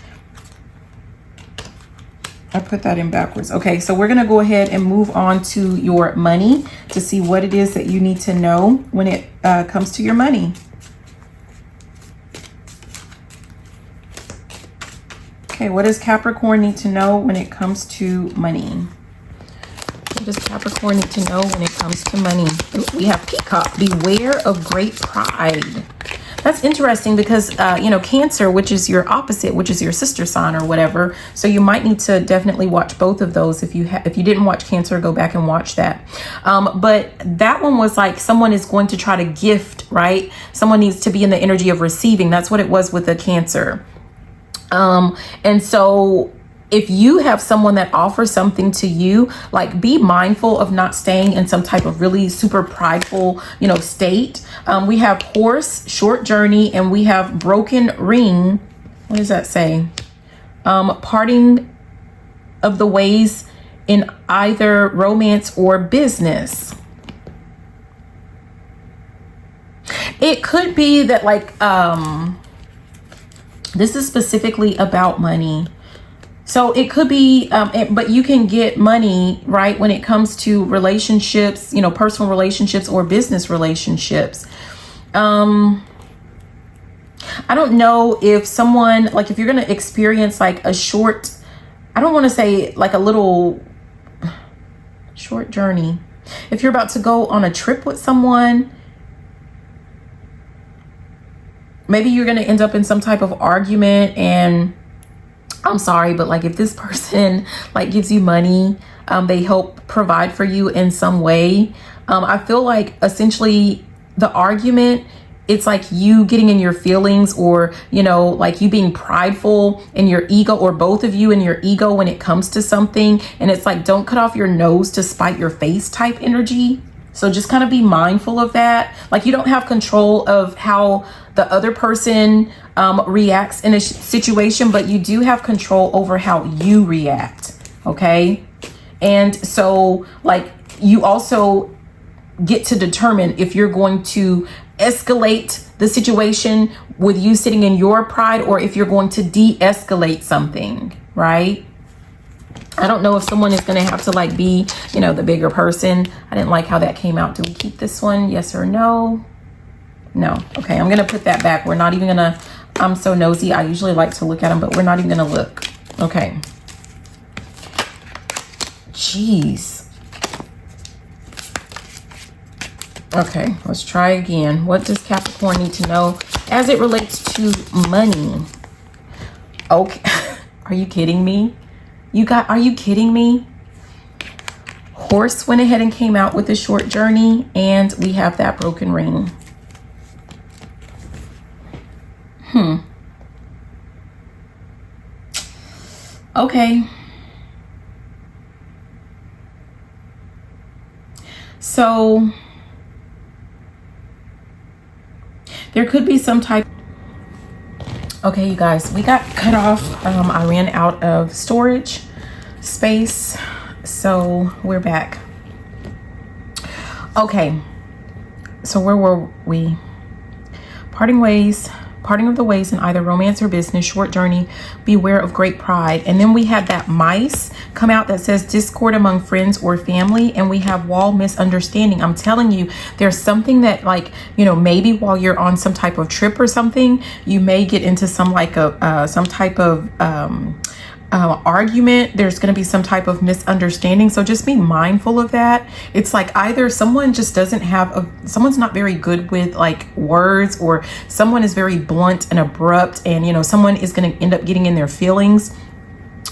I put that in backwards. Okay, so we're going to go ahead and move on to your money to see what it is that you need to know when it comes to your money. Okay, what does Capricorn need to know when it comes to money? What does Capricorn need to know when it comes to money? We have Peacock. Beware of great pride. That's interesting because, Cancer, which is your opposite, which is your sister sign or whatever. So you might need to definitely watch both of those. If you didn't watch Cancer, go back and watch that. But that one was like someone is going to try to gift, right? Someone needs to be in the energy of receiving. That's what it was with the Cancer. And so if you have someone that offers something to you, like be mindful of not staying in some type of really super prideful, state. We have Horse, short journey, and we have broken ring. What does that say? Parting of the ways in either romance or business. It could be that this is specifically about money. So it could be, but you can get money, right, when it comes to relationships, personal relationships or business relationships. I don't know if someone, like if you're going to experience like a short, I don't want to say like a little short journey. If you're about to go on a trip with someone, maybe you're going to end up in some type of argument, and I'm sorry, but like if this person like gives you money, they help provide for you in some way. I feel like essentially the argument, it's like you getting in your feelings, or, like you being prideful in your ego, or both of you in your ego when it comes to something. And it's like, don't cut off your nose to spite your face type energy. So just kind of be mindful of that. Like you don't have control of how the other person reacts in a situation, but you do have control over how you react. Okay. And so like you also get to determine if you're going to escalate the situation with you sitting in your pride, or if you're going to de-escalate something, right? I don't know if someone is going to have to like be, the bigger person. I didn't like how that came out. Do we keep this one? Yes or no? No. Okay. I'm going to put that back. We're not even going to, I'm so nosy. I usually like to look at them, but we're not even going to look. Okay. Jeez. Okay. Let's try again. What does Capricorn need to know as it relates to money? Okay. Are you kidding me? Are you kidding me? Horse went ahead and came out with the short journey, and we have that broken ring. Okay. So there could be some type. Okay, you guys, we got cut off. I ran out of storage space, so we're back. Okay, so where were we? Parting ways. Parting of the ways in either romance or business, short journey, beware of great pride. And then we had that mice come out that says discord among friends or family. And we have wall misunderstanding. I'm telling you, there's something that, like, you know, maybe while you're on some type of trip or something, you may get into some like some type of argument. There's going to be some type of misunderstanding, so just be mindful of that. It's like either someone just doesn't have someone's not very good with like words, or someone is very blunt and abrupt, and you know, someone is going to end up getting in their feelings.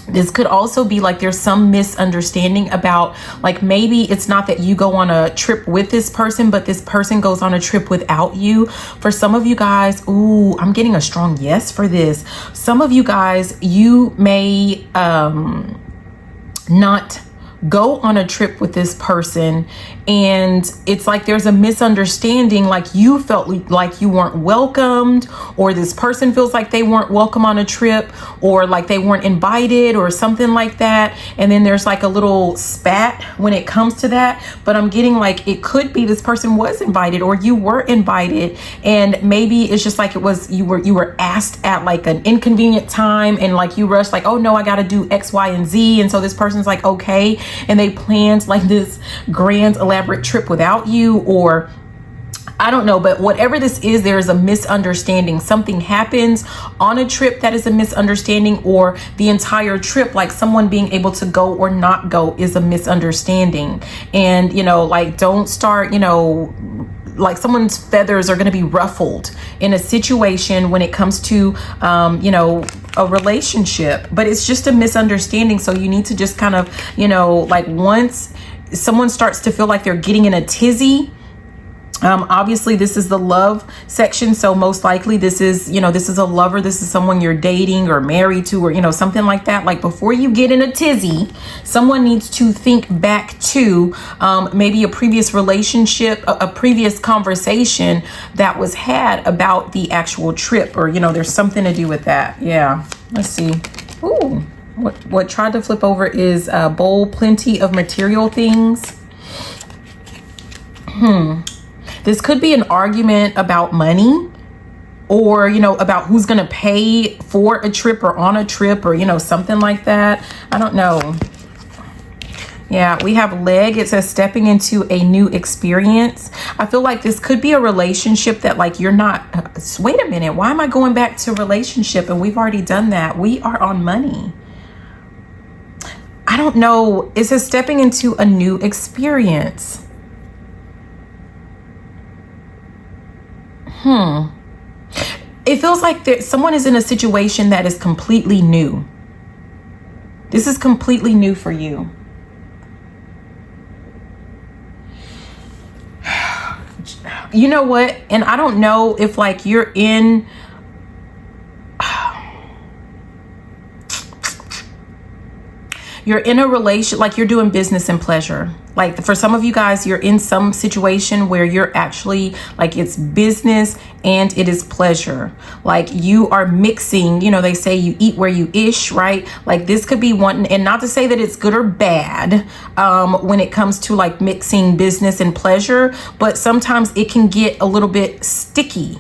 This could also be like there's some misunderstanding about, like, maybe it's not that you go on a trip with this person, but this person goes on a trip without you. For some of you guys, ooh, I'm getting a strong yes for this. Some of you guys, you may not go on a trip with this person, and it's like there's a misunderstanding, like you felt like you weren't welcomed, or this person feels like they weren't welcome on a trip, or like they weren't invited or something like that. And then there's like a little spat when it comes to that. But I'm getting like it could be this person was invited, or you were invited, and maybe it's just like it was you were asked at like an inconvenient time, and like you rushed, like, oh no, I got to do X, Y, and Z. And so this person's like, okay, and they planned like this grand elaborate trip without you, or I don't know, but whatever this is, there is a misunderstanding. Something happens on a trip that is a misunderstanding, or the entire trip, like someone being able to go or not go, is a misunderstanding. And you know, like, don't start, you know, like someone's feathers are going to be ruffled in a situation when it comes to you know, a relationship, but it's just a misunderstanding. So you need to just kind of, you know, like once someone starts to feel like they're getting in a tizzy, obviously this is the love section, so most likely this is, you know, this is a lover, this is someone you're dating or married to, or you know, something like that. Like before you get in a tizzy, someone needs to think back to maybe a previous relationship, a previous conversation that was had about the actual trip, or you know, there's something to do with that. Yeah, let's see. Ooh, what tried to flip over is bowl, plenty of material things. This could be an argument about money, or, you know, about who's going to pay for a trip or on a trip, or, you know, something like that. I don't know. Yeah, we have leg. It says stepping into a new experience. I feel like this could be a relationship that like you're not. Wait a minute. Why am I going back to relationship? And we've already done that. We are on money. I don't know. It says stepping into a new experience. It feels like someone is in a situation that is completely new. This is completely new for you. You know what? And I don't know if like you're in a relation, like you're doing business and pleasure. Like for some of you guys, you're in some situation where you're actually like, it's business and it is pleasure. Like you are mixing, you know, they say you eat where you ish, right? Like this could be one, and not to say that it's good or bad when it comes to like mixing business and pleasure, but sometimes it can get a little bit sticky.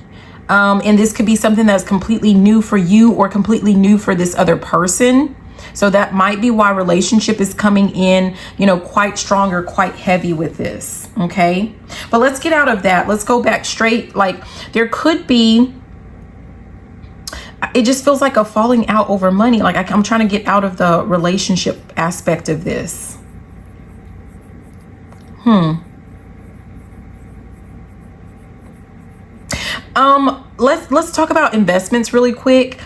And this could be something that's completely new for you or completely new for this other person. So that might be why relationship is coming in, you know, quite strong or quite heavy with this. Okay. But let's get out of that. Let's go back straight. Like there could be, it just feels like a falling out over money. Like I'm trying to get out of the relationship aspect of this. Let's talk about investments really quick.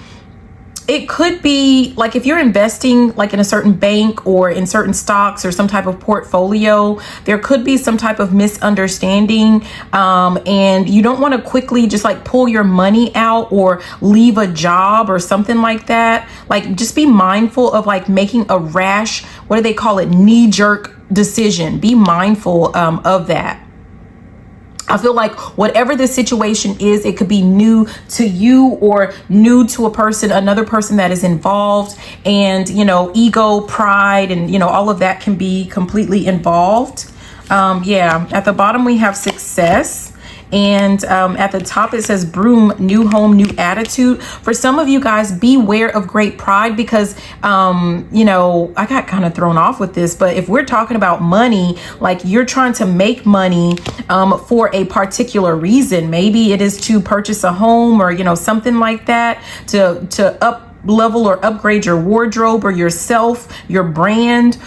it could be like if you're investing like in a certain bank or in certain stocks or some type of portfolio, there could be some type of misunderstanding, and you don't want to quickly just like pull your money out or leave a job or something like that. Like just be mindful of like making a rash, what do they call it, knee-jerk decision. Be mindful of that. I feel like whatever the situation is, it could be new to you or new to a person, another person that is involved, and, you know, ego, pride, and, you know, all of that can be completely involved. Yeah, at the bottom we have success. And at the top it says broom, new home, new attitude. For some of you guys, beware of great pride because, you know, I got kind of thrown off with this. But if we're talking about money, like you're trying to make money for a particular reason, maybe it is to purchase a home or, you know, something like that, to up level or upgrade your wardrobe or yourself, your brand,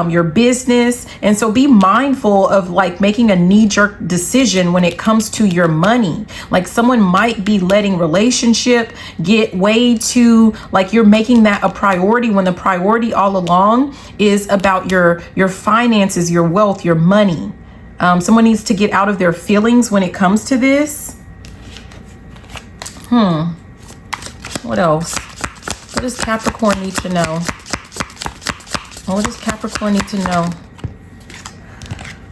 your business. And so be mindful of like making a knee-jerk decision when it comes to your money. Like someone might be letting relationship get way too, like you're making that a priority when the priority all along is about your finances, your wealth, your money. Someone needs to get out of their feelings when it comes to this. What else? What does Capricorn need to know? What does Capricorn need to know?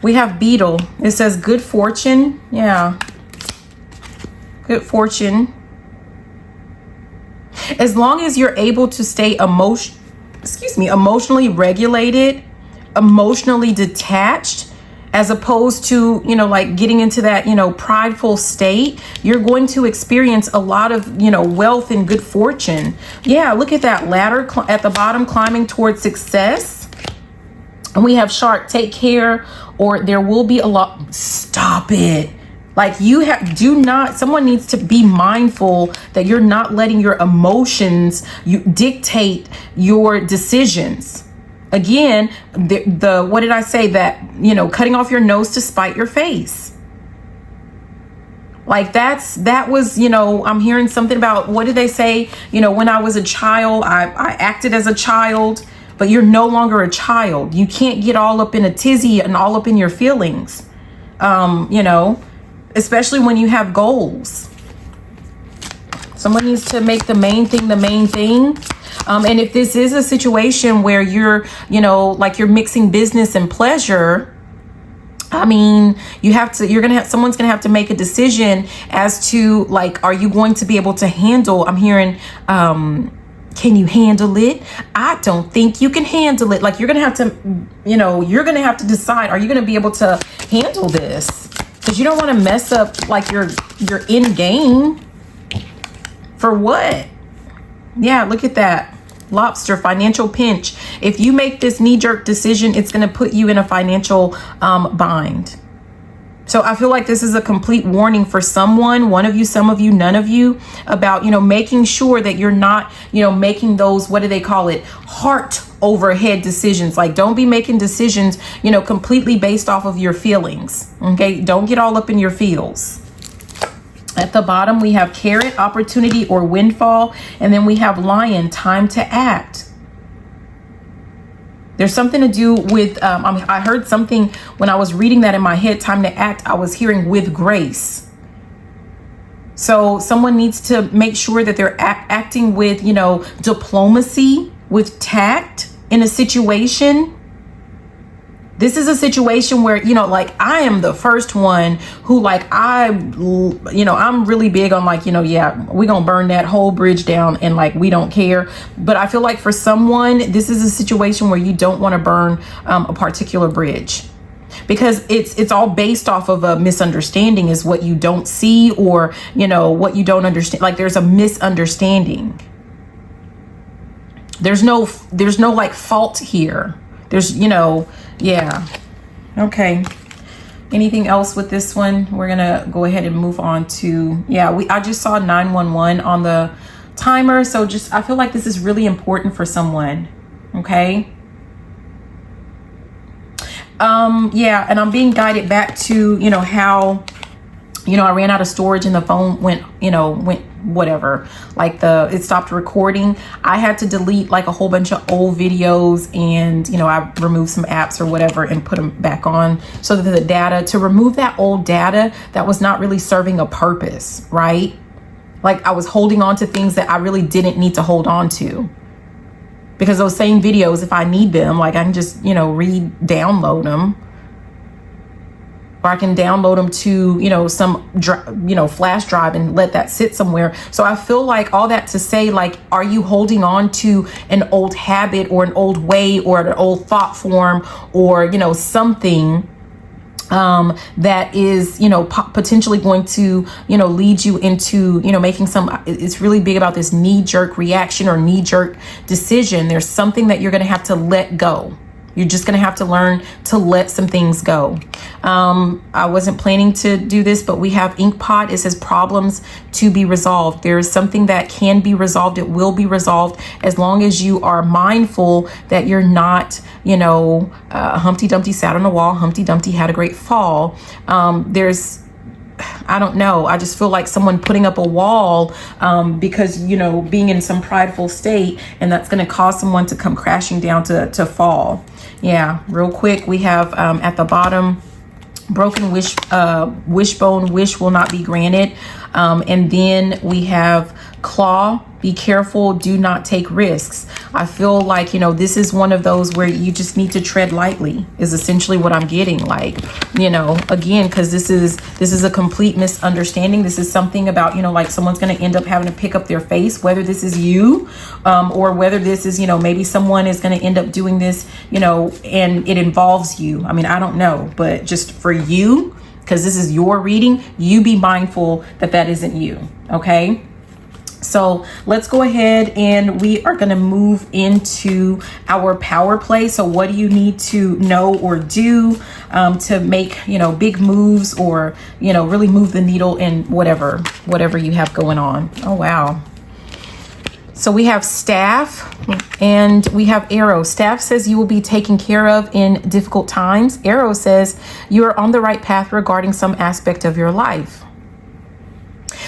We have beetle. It says good fortune. Yeah. Good fortune. As long as you're able to stay emotionally regulated, emotionally detached, as opposed to, you know, like getting into that, you know, prideful state, you're going to experience a lot of, you know, wealth and good fortune. Yeah, look at that ladder at the bottom, climbing towards success. And we have shark, take care, or there will be a lot. Stop it. Like someone needs to be mindful that you're not letting your emotions dictate your decisions. Again, what did I say? That, you know, cutting off your nose to spite your face. Like that was, you know, I'm hearing something about, what did they say? You know, when I was a child, I acted as a child, but you're no longer a child. You can't get all up in a tizzy and all up in your feelings, you know, especially when you have goals. Someone needs to make the main thing the main thing. And if this is a situation where you're, you know, like you're mixing business and pleasure, I mean, someone's going to have to make a decision as to like, are you going to be able to handle, I'm hearing, can you handle it? I don't think you can handle it. Like you're going to have to, you know, you're going to have to decide, are you going to be able to handle this? Because you don't want to mess up like your end game. For what? Yeah, look at that. Lobster, financial pinch. If you make this knee-jerk decision, it's going to put you in a financial bind. So I feel like this is a complete warning for someone, one of you, some of you, none of you, about, you know, making sure that you're not, you know, making those, what do they call it? Heart over head decisions. Like don't be making decisions, you know, completely based off of your feelings. Okay. Don't get all up in your feels. At the bottom, we have carrot, opportunity or windfall. And then we have lion, time to act. There's something to do with, I heard something when I was reading that in my head, time to act, I was hearing with grace. So someone needs to make sure that they're acting with, you know, diplomacy, with tact in a situation. This is a situation where, you know, like I am the first one who like, you know, I'm really big on like, you know, yeah, we're going to burn that whole bridge down and like, we don't care. But I feel like for someone, this is a situation where you don't want to burn a particular bridge because it's all based off of a misunderstanding is what you don't see or, you know, what you don't understand. Like there's a misunderstanding. There's no like fault here. There's, you know, yeah. Okay. Anything else with this one? We're going to go ahead and move on to, yeah, I just saw 911 on the timer. So I feel like this is really important for someone. Okay. Yeah. And I'm being guided back to, you know, how, I ran out of storage and the phone went whatever, like it stopped recording. I had to delete like a whole bunch of old videos, and I removed some apps or whatever and put them back on, so that the data, to remove that old data that was not really serving a purpose, right? Like I was holding on to things that I really didn't need to hold on to, because those same videos, if I need them, like I can just re-download them. Or I can download them to, some, flash drive and let that sit somewhere. So I feel like all that to say, like, are you holding on to an old habit or an old way or an old thought form or, something that is, potentially going to, lead you into, making it's really big about this knee-jerk reaction or knee-jerk decision. There's something that you're going to have to let go. You're just going to have to learn to let some things go. I wasn't planning to do this, but we have ink pot. It says problems to be resolved. There is something that can be resolved. It will be resolved as long as you are mindful that you're not, Humpty Dumpty sat on a wall. Humpty Dumpty had a great fall. I don't know. I just feel like someone putting up a wall because, being in some prideful state, and that's going to cause someone to come crashing down to fall. Yeah, real quick, we have at the bottom, broken wishbone, wish will not be granted. And then we have claw, be careful, do not take risks. I feel like, this is one of those where you just need to tread lightly is essentially what I'm getting. Like, again, because this is a complete misunderstanding. This is something about, like someone's going to end up having to pick up their face, whether this is you or whether this is, maybe someone is going to end up doing this, and it involves you. I mean, I don't know, but just for you, because this is your reading, you be mindful that that isn't you. Okay. So let's go ahead and we are going to move into our power play. So what do you need to know or do to make, big moves or, really move the needle in whatever you have going on? Oh, wow. So we have staff and we have arrow. Staff says you will be taken care of in difficult times. Arrow says you are on the right path regarding some aspect of your life.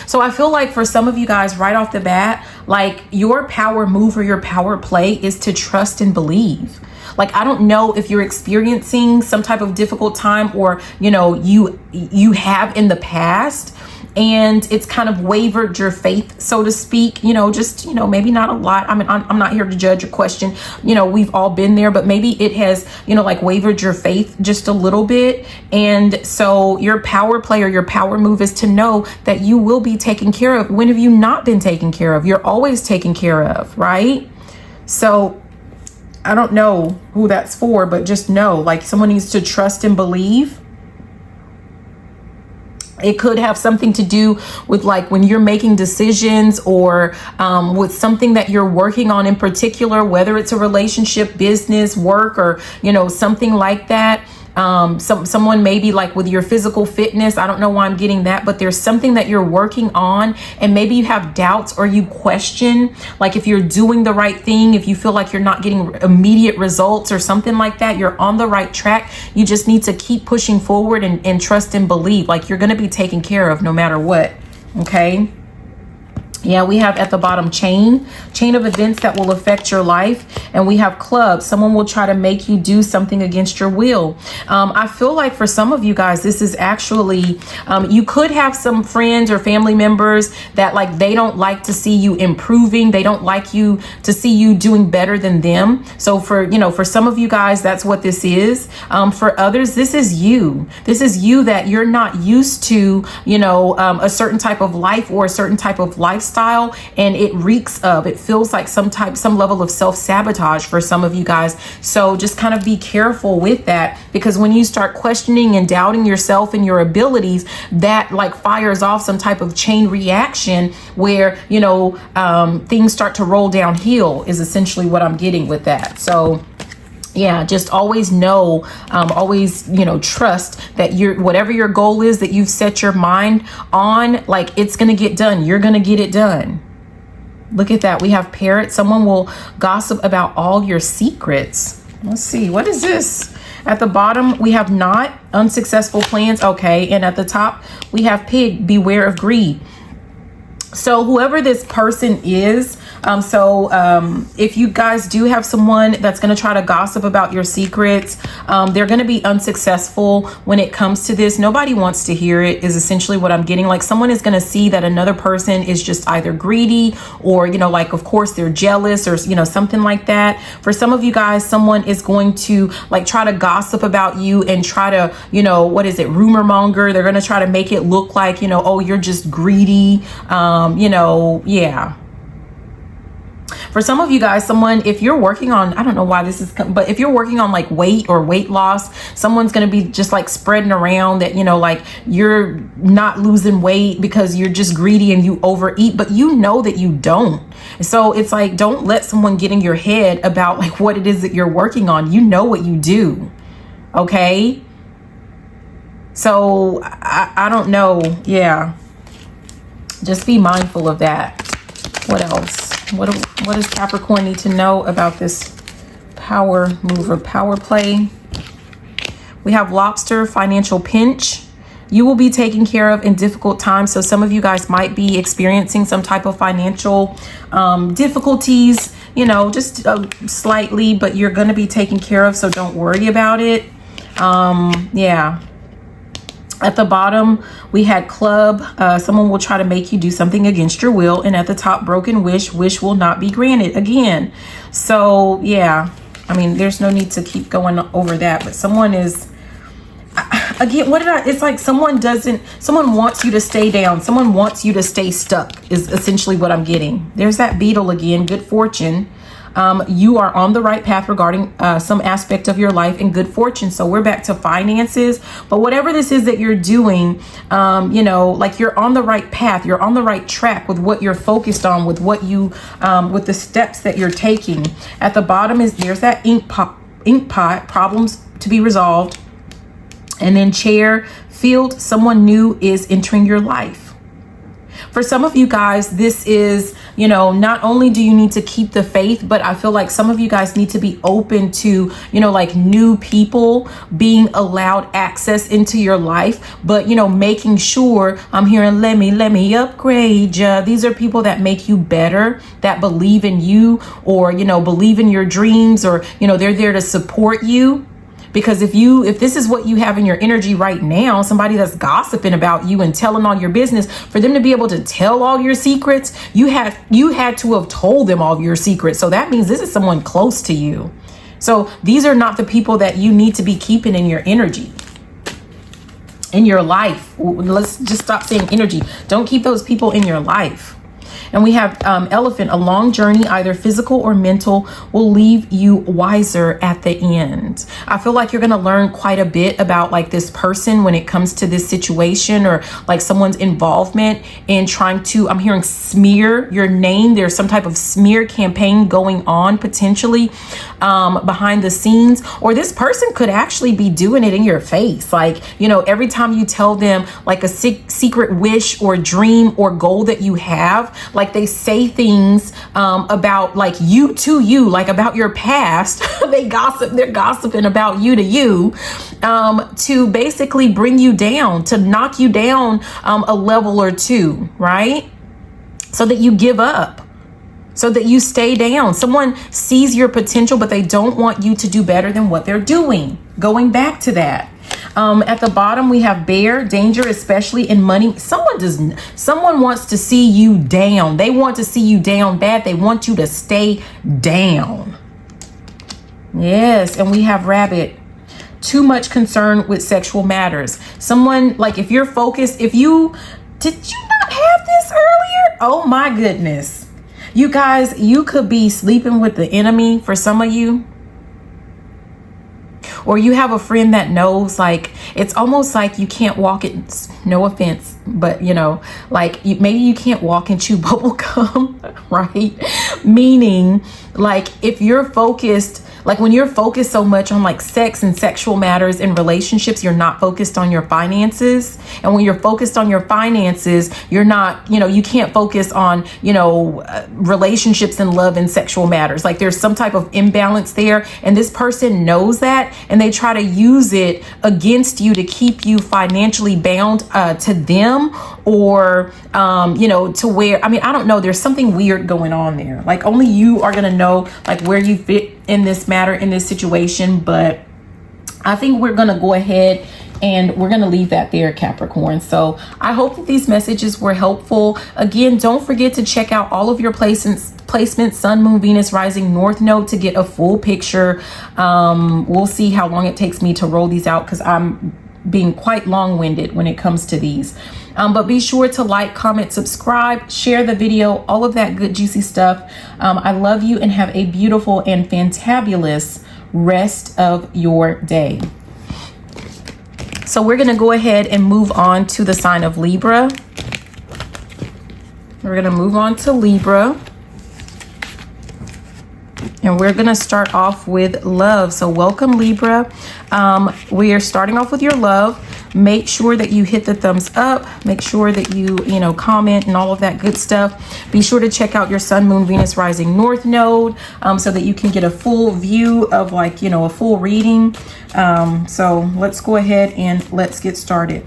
So I feel like for some of you guys right off the bat, like your power move or your power play is to trust and believe. Like, I don't know if you're experiencing some type of difficult time or, you have in the past, and it's kind of wavered your faith, so to speak, maybe not a lot. I mean, I'm not here to judge or question, we've all been there, but maybe it has, wavered your faith just a little bit. And so your power play or your power move is to know that you will be taken care of. When have you not been taken care of? You're always taken care of, right? So I don't know who that's for, but just know, like, someone needs to trust and believe. It could have something to do with like when you're making decisions or with something that you're working on in particular, whether it's a relationship, business, work, or, something like that. Someone maybe like with your physical fitness. I don't know why I'm getting that, but there's something that you're working on and maybe you have doubts or you question, like if you're doing the right thing, if you feel like you're not getting immediate results or something like that, you're on the right track. You just need to keep pushing forward and trust and believe like you're going to be taken care of no matter what. Okay. Yeah, we have at the bottom chain of events that will affect your life. And we have clubs. Someone will try to make you do something against your will. I feel like for some of you guys, this is actually, you could have some friends or family members that like, they don't like to see you improving. They don't like you to see you doing better than them. So for some of you guys, that's what this is. For others, this is you. This is you that you're not used to, a certain type of life or a certain type of lifestyle. And it reeks of, it feels like some level of self-sabotage for some of you guys. So just kind of be careful with that, because when you start questioning and doubting yourself and your abilities, that like fires off some type of chain reaction where, things start to roll downhill is essentially what I'm getting with that. So yeah, just always know, trust that whatever your goal is that you've set your mind on, like it's going to get done. You're going to get it done. Look at that. We have parrot. Someone will gossip about all your secrets. Let's see, what is this? At the bottom, we have not, unsuccessful plans. Okay, and at the top, we have pig, beware of greed. So whoever this person is, if you guys do have someone that's going to try to gossip about your secrets, they're going to be unsuccessful when it comes to this. Nobody wants to hear it, is essentially what I'm getting. Like, someone is going to see that another person is just either greedy or, you know, like, of course, they're jealous or, you know, something like that. For some of you guys, someone is going to like try to gossip about you and try to, you know, what is it? Rumor monger. They're going to try to make it look like, you know, oh, you're just greedy. You know, yeah. For some of you guys, someone, if you're working on, I don't know why this is, but if you're working on like weight or weight loss, someone's going to be just like spreading around that, you know, like you're not losing weight because you're just greedy and you overeat, but you know that you don't. So it's like, don't let someone get in your head about like what it is that you're working on. You know what you do. Okay. So I don't know. Yeah. Just be mindful of that. What else? What does Capricorn need to know about this power move or power play? We have lobster, financial pinch. You will be taken care of in difficult times. So some of you guys might be experiencing some type of financial difficulties, you know, just slightly, but you're going to be taken care of. So don't worry about it. Yeah. At the bottom, we had club. Someone will try to make you do something against your will. And at the top, broken wish. Wish will not be granted again. So, yeah. I mean, there's no need to keep going over that. But someone is, again, it's like someone wants you to stay down. Someone wants you to stay stuck is essentially what I'm getting. There's that beetle again, good fortune. You are on the right path regarding some aspect of your life and good fortune. So we're back to finances, but whatever this is that you're doing, you know, like you're on the right path, you're on the right track with what you're focused on, with what you, with the steps that you're taking. At the bottom there's that ink pot, problems to be resolved. And then chair, field, someone new is entering your life. For some of you guys, this is, you know, not only do you need to keep the faith, but I feel like some of you guys need to be open to, you know, like new people being allowed access into your life, but, you know, making sure I'm hearing, let me upgrade you. These are people that make you better, that believe in you or, you know, believe in your dreams or, you know, they're there to support you. Because if this is what you have in your energy right now, somebody that's gossiping about you and telling all your business, for them to be able to tell all your secrets, you had to have told them all your secrets. So that means this is someone close to you. So these are not the people that you need to be keeping in your energy, in your life. Let's just stop saying energy. Don't keep those people in your life. And we have elephant, a long journey, either physical or mental, will leave you wiser at the end. I feel like you're going to learn quite a bit about like this person when it comes to this situation or like someone's involvement in trying to, I'm hearing smear your name. There's some type of smear campaign going on potentially behind the scenes, or this person could actually be doing it in your face. Like, you know, every time you tell them like a secret wish or dream or goal that you have, like they say things about like you to you, like about your past. They're gossiping about you to you, to basically bring you down, to knock you down a level or two, right? So that you give up, so that you stay down. Someone sees your potential, but they don't want you to do better than what they're doing. Going back to that. At the bottom, we have bear, danger, especially in money. Someone wants to see you down. They want to see you down bad. They want you to stay down. Yes. And we have rabbit, too much concern with sexual matters. Someone like, if you're focused, did you not have this earlier? Oh my goodness. You guys, you could be sleeping with the enemy for some of you. Or you have a friend that knows, like, it's almost like you can't walk it. No offense, but you know, like maybe you can't walk and chew bubble gum, right? Meaning like if you're focused Like when you're focused so much on like sex and sexual matters in relationships, you're not focused on your finances. And when you're focused on your finances, you're not, you can't focus on, relationships and love and sexual matters. Like there's some type of imbalance there. And this person knows that, and they try to use it against you to keep you financially bound to them, or, to where, I don't know, there's something weird going on there. Like only you are going to know like where you fit in this matter, in this situation. But I think we're going to go ahead and we're going to leave that there, Capricorn. So I hope that these messages were helpful. Again, don't forget to check out all of your placements, Sun, Moon, Venus, Rising, North Node, to get a full picture. We'll see how long it takes me to roll these out, because I'm being quite long-winded when it comes to these. But be sure to like, comment, subscribe, share the video, all of that good juicy stuff. I love you, and have a beautiful and fantabulous rest of your day. So we're going to go ahead and move on to the sign of Libra. We're going to move on to Libra. And we're going to start off with love. So welcome, Libra. We are starting off with your love. Make sure that you hit the thumbs up. Make sure that you, comment and all of that good stuff. Be sure to check out your Sun, Moon, Venus, Rising, North Node, so that you can get a full view of a full reading. So let's go ahead and let's get started.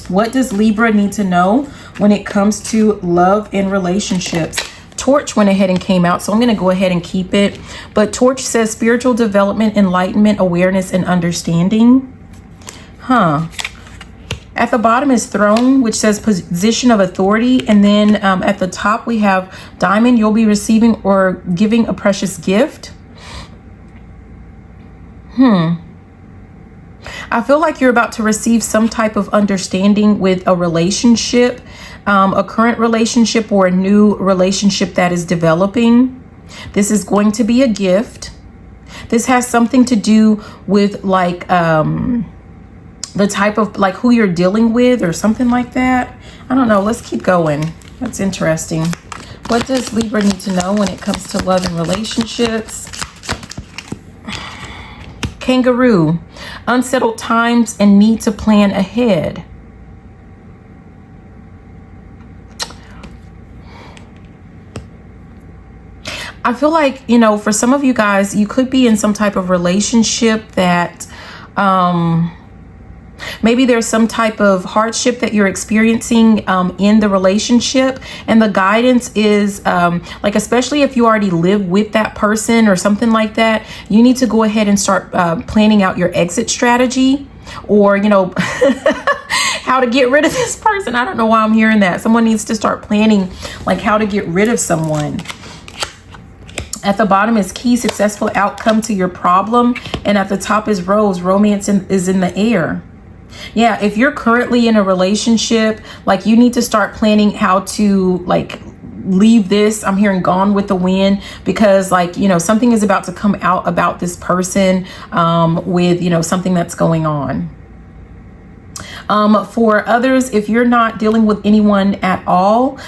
What does Libra need to know when it comes to love and relationships? Torch went ahead and came out, so I'm going to go ahead and keep it. But Torch says spiritual development, enlightenment, awareness, and understanding. At the bottom is Throne, which says position of authority. And then at the top we have Diamond. You'll be receiving or giving a precious gift. I feel like you're about to receive some type of understanding with a relationship, a current relationship, or a new relationship that is developing. This is going to be a gift. This has something to do with like the type of like who you're dealing with or something like that. I don't know. Let's keep going. That's interesting. What does Libra need to know when it comes to love and relationships? Kangaroo, unsettled times and need to plan ahead. I feel like, for some of you guys, you could be in some type of relationship that maybe there's some type of hardship that you're experiencing in the relationship. And the guidance is like, especially if you already live with that person or something like that, you need to go ahead and start planning out your exit strategy, or, how to get rid of this person. I don't know why I'm hearing that. Someone needs to start planning like how to get rid of someone. At the bottom is key, successful outcome to your problem. And at the top is Rose, romance is in the air. Yeah, if you're currently in a relationship, like you need to start planning how to like leave this. I'm hearing Gone with the Wind, because like, something is about to come out about this person with, something that's going on. For others, if you're not dealing with anyone at all,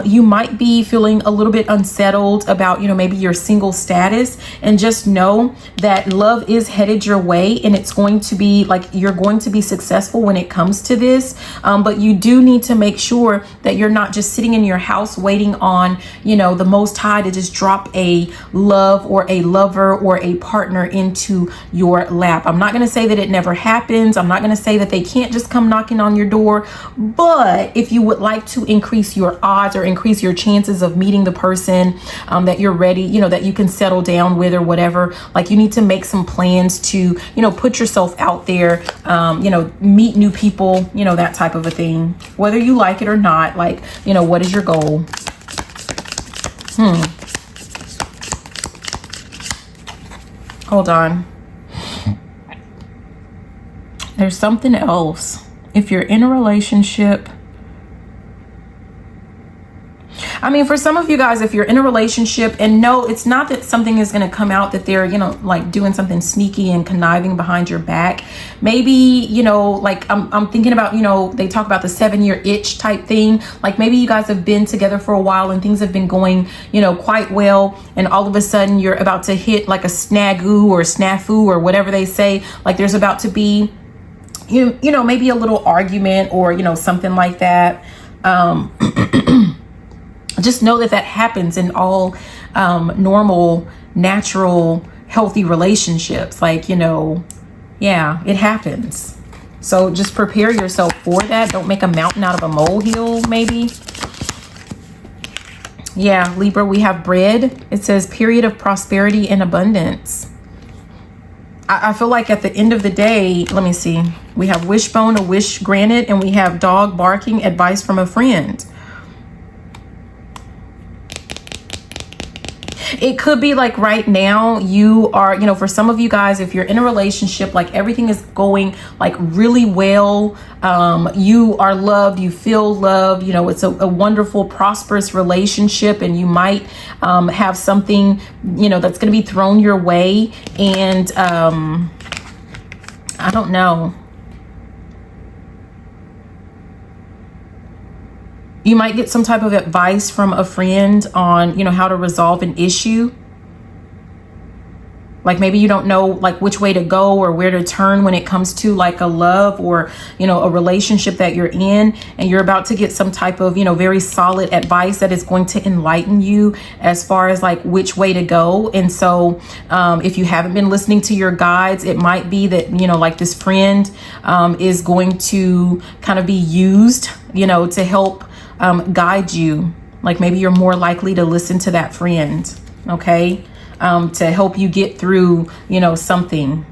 you might be feeling a little bit unsettled about, maybe your single status, and just know that love is headed your way, and it's going to be like, you're going to be successful when it comes to this. But you do need to make sure that you're not just sitting in your house waiting on, the Most High to just drop a love or a lover or a partner into your lap. I'm not going to say that it never happens. I'm not going to say that they can't just come knocking on your door. But if you would like to increase your odds or increase your chances of meeting the person that you're ready, that you can settle down with or whatever, like you need to make some plans to, put yourself out there, meet new people, that type of a thing, whether you like it or not. Like, what is your goal? Hold on. There's something else. If you're in a relationship, I mean, for some of you guys, if you're in a relationship, and no, it's not that something is going to come out that they're, you know, like doing something sneaky and conniving behind your back. Maybe, you know, like I'm thinking about, you know, they talk about the 7-year itch type thing. Like maybe you guys have been together for a while and things have been going, you know, quite well. And all of a sudden you're about to hit like a snagu or snafu or whatever they say. Like there's about to be, you know, maybe a little argument or, you know, something like that. Just know that that happens in all normal, natural, healthy relationships. Like, you know, yeah, it happens. So just prepare yourself for that. Don't make a mountain out of a molehill, maybe. Yeah, Libra, we have bread. It says period of prosperity and abundance. I feel like at the end of the day, let me see. We have wishbone, a wish granted, and we have dog barking, advice from a friend. It could be like right now you are, you know, for some of you guys, if you're in a relationship, like everything is going like really well. You are loved, you feel loved, you know, it's a wonderful, prosperous relationship, and you might have something, you know, that's going to be thrown your way. And I don't know. You might get some type of advice from a friend on, you know, how to resolve an issue. Like maybe you don't know like which way to go or where to turn when it comes to like a love or, you know, a relationship that you're in, and you're about to get some type of, you know, very solid advice that is going to enlighten you as far as like which way to go. And so if you haven't been listening to your guides, it might be that, you know, like this friend is going to kind of be used, you know, to help guide you. Like maybe you're more likely to listen to that friend, okay, to help you get through, you know, something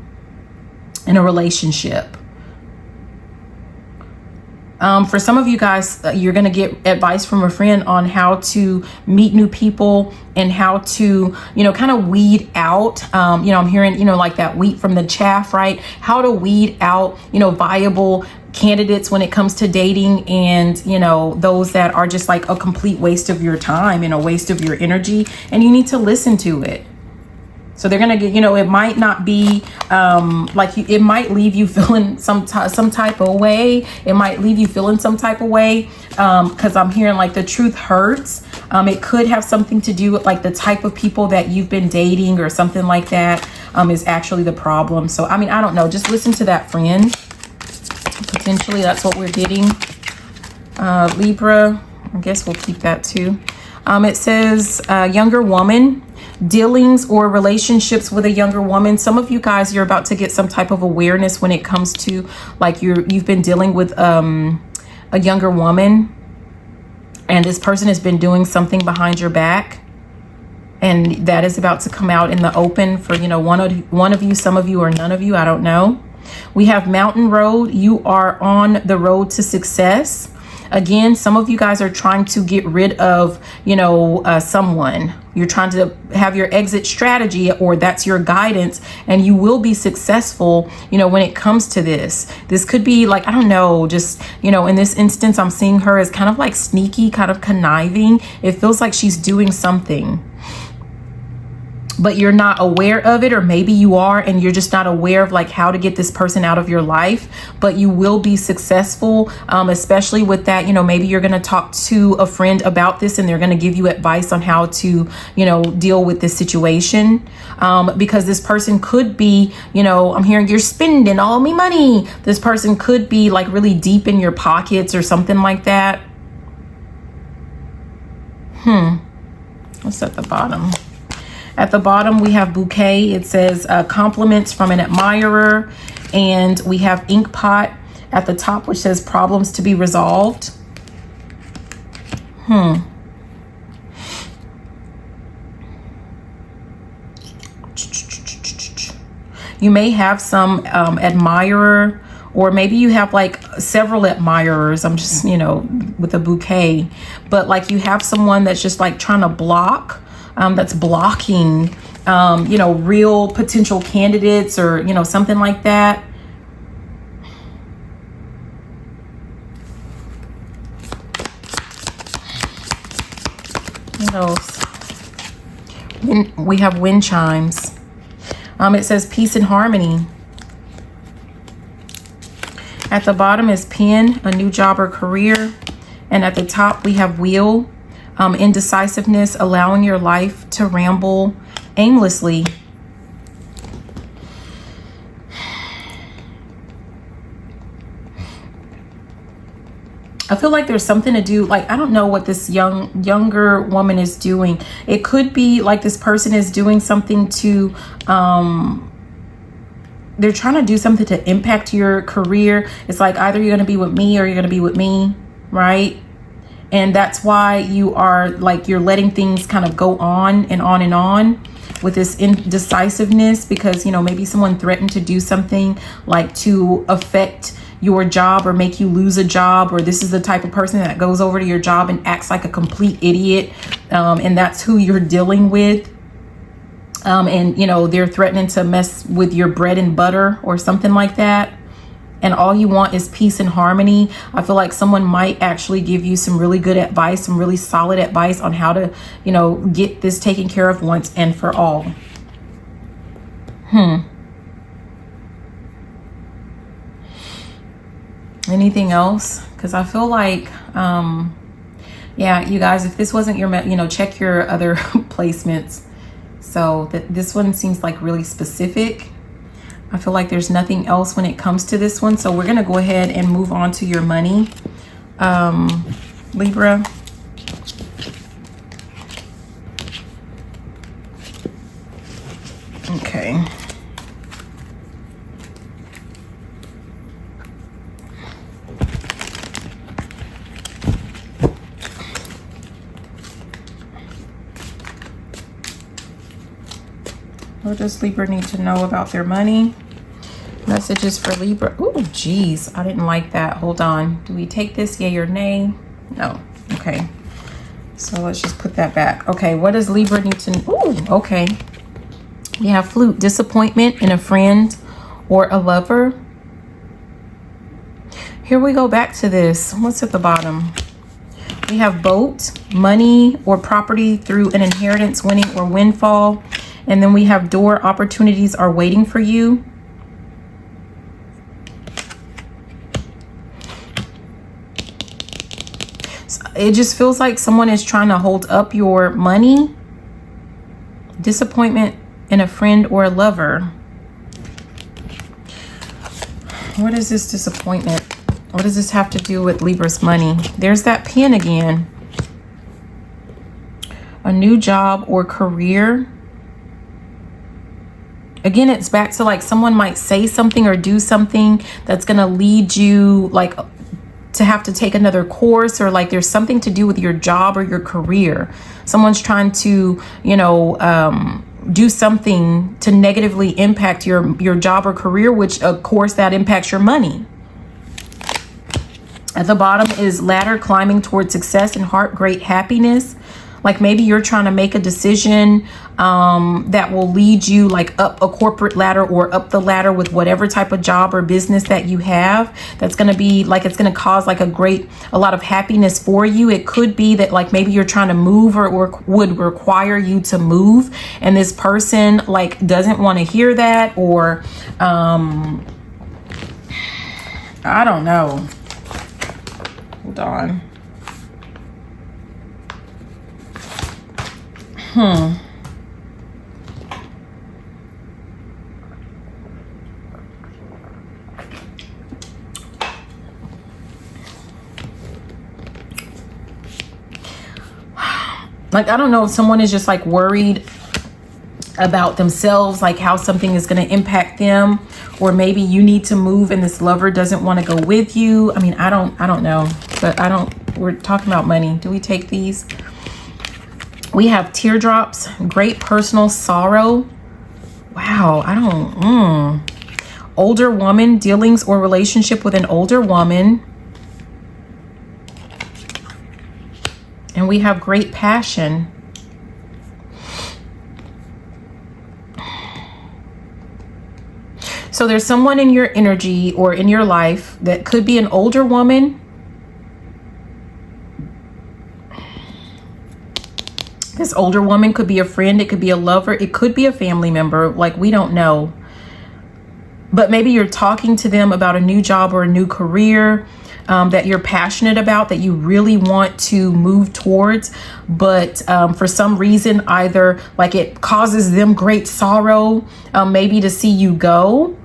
in a relationship. For some of you guys, you're going to get advice from a friend on how to meet new people and how to, you know, kind of weed out, you know, I'm hearing, you know, like that wheat from the chaff, right? How to weed out, you know, viable candidates when it comes to dating, and, you know, those that are just like a complete waste of your time and a waste of your energy, and you need to listen to it. So they're gonna get, you know, it might not be like it might leave you feeling some type of way. It might leave you feeling some type of way because I'm hearing like the truth hurts. It could have something to do with like the type of people that you've been dating or something like that is actually the problem. So I mean, I don't know. Just listen to that friend. Potentially that's what we're getting. Libra, I guess we'll keep that too. It says younger woman, dealings or relationships with a younger woman. Some of you guys, you're about to get some type of awareness when it comes to like you've been dealing with a younger woman, and this person has been doing something behind your back, and that is about to come out in the open for, you know, one of you, some of you, or none of you, I don't know. We have mountain road. You are on the road to success. Again, some of you guys are trying to get rid of, you know, someone. You're trying to have your exit strategy, or that's your guidance, and you will be successful, you know, when it comes to this. This could be like, I don't know, just, you know, in this instance, I'm seeing her as kind of like sneaky, kind of conniving. It feels like she's doing something, but you're not aware of it, or maybe you are and you're just not aware of like how to get this person out of your life. But you will be successful, especially with that, you know, maybe you're going to talk to a friend about this and they're going to give you advice on how to, you know, deal with this situation, because this person could be, you know, I'm hearing you're spending all me money. This person could be like really deep in your pockets or something like that. What's at the bottom? At the bottom, we have bouquet. It says compliments from an admirer. And we have ink pot at the top, which says problems to be resolved. You may have some admirer, or maybe you have like several admirers. I'm just, you know, with a bouquet. But like you have someone that's just like trying to block, that's blocking, you know, real potential candidates, or, you know, something like that. What else? We have wind chimes. It says peace and harmony. At the bottom is pen, a new job or career. And at the top we have wheel, indecisiveness, allowing your life to ramble aimlessly. I feel like there's something to do, like, I don't know what this younger woman is doing. It could be like this person is doing something to, they're trying to do something to impact your career. It's like either you're going to be with me or you're going to be with me, right? And that's why you are like, you're letting things kind of go on and on and on with this indecisiveness, because, you know, maybe someone threatened to do something like to affect your job or make you lose a job, or this is the type of person that goes over to your job and acts like a complete idiot, and that's who you're dealing with, and you know, they're threatening to mess with your bread and butter or something like that, and all you want is peace and harmony. I feel like someone might actually give you some really good advice, some really solid advice on how to, you know, get this taken care of once and for all. Anything else? Because I feel like, yeah, you guys, if this wasn't your, you know, check your other placements. So this one seems like really specific. I feel like there's nothing else when it comes to this one. So we're going to go ahead and move on to your money, Libra. Okay. What does Libra need to know about their money? Messages for Libra. Oh, geez. I didn't like that. Hold on. Do we take this? Yay or nay? No. Okay. So let's just put that back. Okay. What does Libra need to know? Oh, okay. We have flute. Disappointment in a friend or a lover. Here we go back to this. What's at the bottom? We have boat, money or property through an inheritance, winning or windfall. And then we have door, opportunities are waiting for you. So it just feels like someone is trying to hold up your money. Disappointment in a friend or a lover. What is this disappointment? What does this have to do with Libra's money? There's that pen again. A new job or career. Again, it's back to like someone might say something or do something that's going to lead you like to have to take another course, or like there's something to do with your job or your career. Someone's trying to, you know, do something to negatively impact your job or career, which of course that impacts your money. At the bottom is ladder, climbing towards success and heart, great happiness. Like maybe you're trying to make a decision that will lead you like up a corporate ladder or up the ladder with whatever type of job or business that you have. That's going to be like, it's going to cause like a lot of happiness for you. It could be that like maybe you're trying to move or would require you to move, and this person like doesn't want to hear that, or I don't know. Hold on. Like, I don't know if someone is just like worried about themselves, like how something is going to impact them, or maybe you need to move and this lover doesn't want to go with you. I mean, I don't know, but we're talking about money. Do we take these? We have teardrops, great personal sorrow. Wow, older woman, dealings or relationship with an older woman. And we have great passion. So there's someone in your energy or in your life that could be an older woman. This older woman could be a friend. It could be a lover. It could be a family member. Like, we don't know. But maybe you're talking to them about a new job or a new career that you're passionate about, that you really want to move towards. But for some reason, either like it causes them great sorrow, maybe to see you go.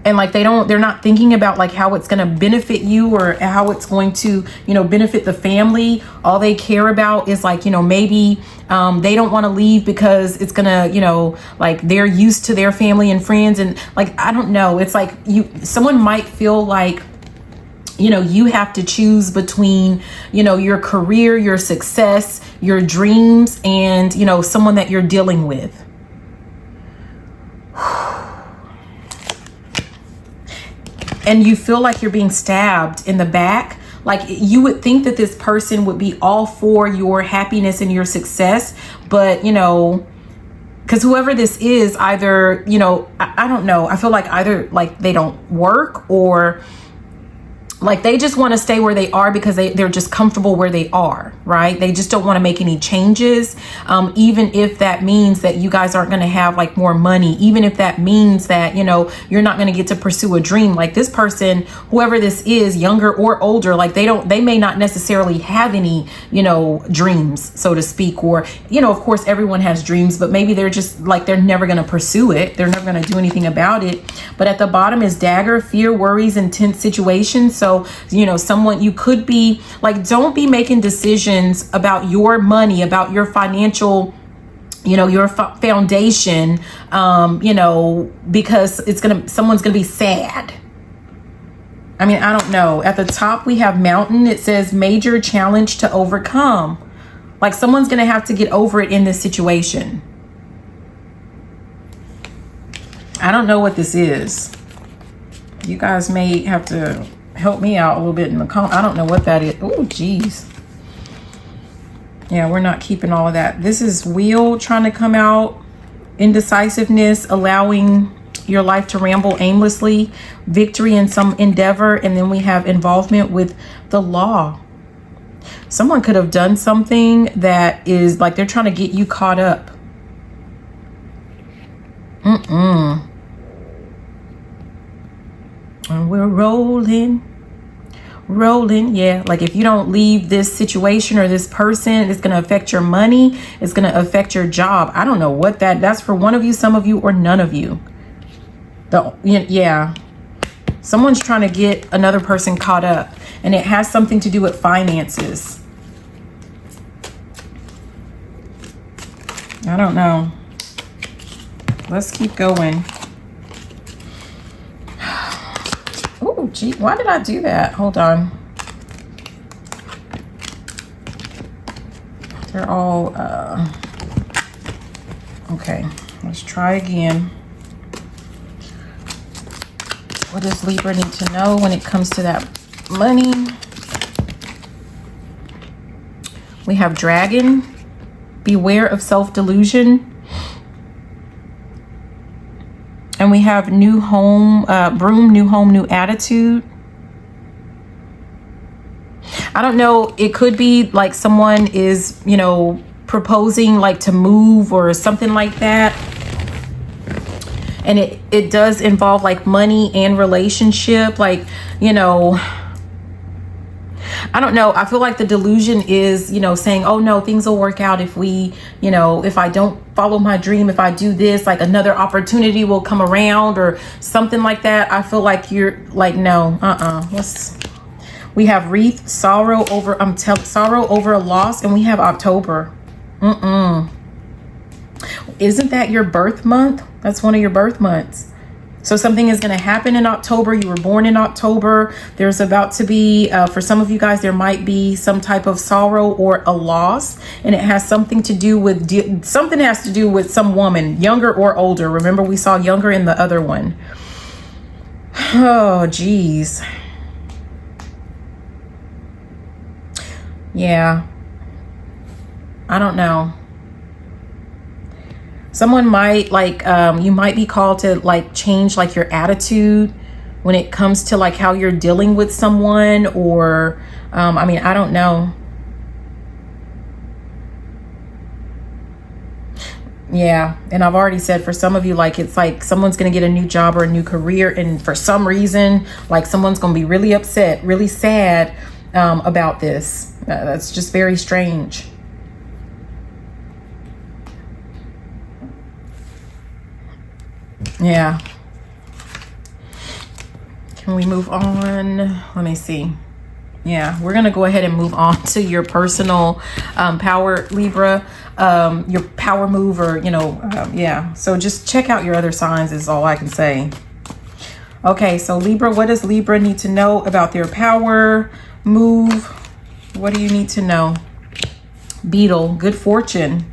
And like they're not thinking about like how it's going to benefit you or how it's going to, benefit the family. All they care about is like, maybe they don't want to leave because it's going to, like they're used to their family and friends. And like, I don't know. It's like someone might feel like, you have to choose between, your career, your success, your dreams, and, someone that you're dealing with. And you feel like you're being stabbed in the back. Like you would think that this person would be all for your happiness and your success. But, because whoever this is, either, I don't know. I feel like either like they don't work or like they just want to stay where they are because they're just comfortable where they are, right? They just don't want to make any changes. Even if that means that you guys aren't going to have like more money, even if that means that, you're not going to get to pursue a dream. Like this person, whoever this is, younger or older, like they may not necessarily have any, dreams, so to speak, or, of course everyone has dreams, but maybe they're just like, they're never going to pursue it. They're never going to do anything about it. But at the bottom is dagger, fear, worries, intense situations. So, someone you could be like, don't be making decisions about your money, about your financial, your foundation, because someone's going to be sad. I mean, I don't know. At the top, we have mountain. It says major challenge to overcome. Like someone's going to have to get over it in this situation. I don't know what this is. You guys may have to help me out a little bit in the comment. I don't know what that is. Oh, geez. Yeah, we're not keeping all of that. This is wheel trying to come out. Indecisiveness, allowing your life to ramble aimlessly. Victory in some endeavor. And then we have involvement with the law. Someone could have done something that is like they're trying to get you caught up. And we're rolling. Yeah, like if you don't leave this situation or this person, it's going to affect your money. It's going to affect your job. I don't know what that's for one of you, some of you, or none of you. Yeah. Someone's trying to get another person caught up, and it has something to do with finances. I don't know. Let's keep going. Oh, gee, why did I do that? Hold on. They're all, okay, let's try again. What does Libra need to know when it comes to that money? We have dragon. Beware of self-delusion. And we have new home, broom, new home, new attitude. I don't know. It could be like someone is, proposing like to move or something like that. And it does involve like money and relationship. Like, I don't know. I feel like the delusion is, saying, oh no, things will work out if we, if I don't follow my dream, if I do this, like another opportunity will come around or something like that. I feel like you're like, no, we have wreath, sorrow over a loss, and we have October. Isn't that your birth month? That's one of your birth months. So something is going to happen in October. You were born in October. There's about to be, for some of you guys, there might be some type of sorrow or a loss. And it has something to do with, something has to do with some woman, younger or older. Remember, we saw younger in the other one. Oh, geez. Yeah. I don't know. Someone might you might be called to like change like your attitude when it comes to like how you're dealing with someone, or I don't know. Yeah, and I've already said for some of you, like, it's like someone's going to get a new job or a new career, and for some reason, like, someone's going to be really upset, really sad about this. That's just very strange. Yeah. Can we move on? Let me see. Yeah, we're going to go ahead and move on to your personal power, Libra, your power move, or, yeah. So just check out your other signs is all I can say. Okay, so Libra, what does Libra need to know about their power move? What do you need to know? Beetle, good fortune.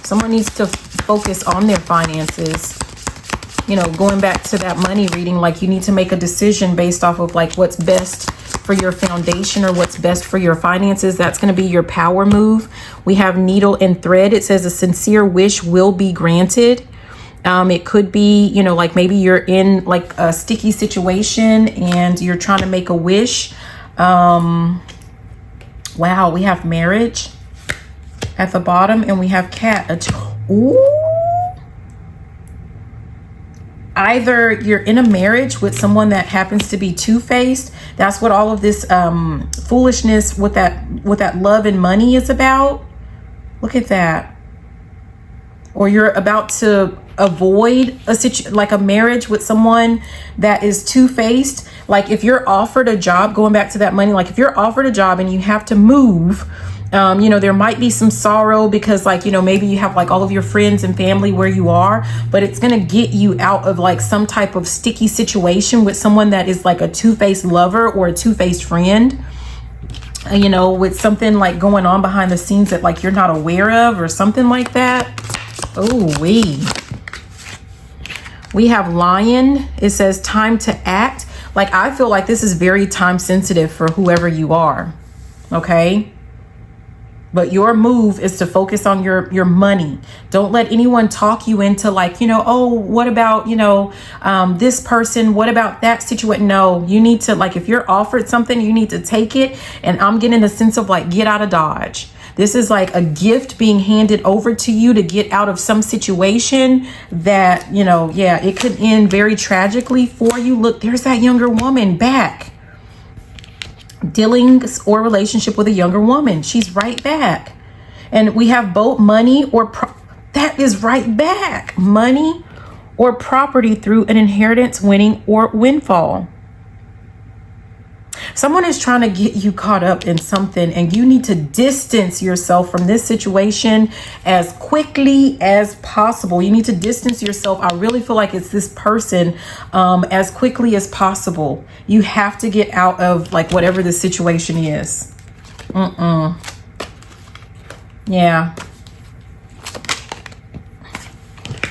Someone needs to focus on their finances. Going back to that money reading, like, you need to make a decision based off of like what's best for your foundation or what's best for your finances. That's going to be your power move. We have needle and thread. It says a sincere wish will be granted. It could be, like maybe you're in like a sticky situation and you're trying to make a wish. Wow, we have marriage at the bottom, and we have cat. Ooh. Either you're in a marriage with someone that happens to be two-faced. That's what all of this foolishness with that love and money is about. Look at that. Or you're about to avoid like a marriage with someone that is two-faced. Like, if you're offered a job, going back to that money, like if you're offered a job and you have to move, there might be some sorrow because, like, maybe you have like all of your friends and family where you are, but it's going to get you out of like some type of sticky situation with someone that is like a two-faced lover or a two-faced friend, with something like going on behind the scenes that like you're not aware of or something like that. Oh, we have lion. It says time to act. Like, I feel like this is very time sensitive for whoever you are. Okay. But your move is to focus on your money. Don't let anyone talk you into like, oh, what about, this person? What about that situation? No, you need to, like, if you're offered something, you need to take it. And I'm getting the sense of like, get out of Dodge. This is like a gift being handed over to you to get out of some situation that, yeah, it could end very tragically for you. Look, there's that younger woman back. Dealings or relationship with a younger woman. She's right back. And we have both money or that is right back. Money or property through an inheritance, winning, or windfall. Someone is trying to get you caught up in something, and you need to distance yourself from this situation as quickly as possible. You need to distance yourself. I really feel like it's this person as quickly as possible. You have to get out of like whatever the situation is. Yeah.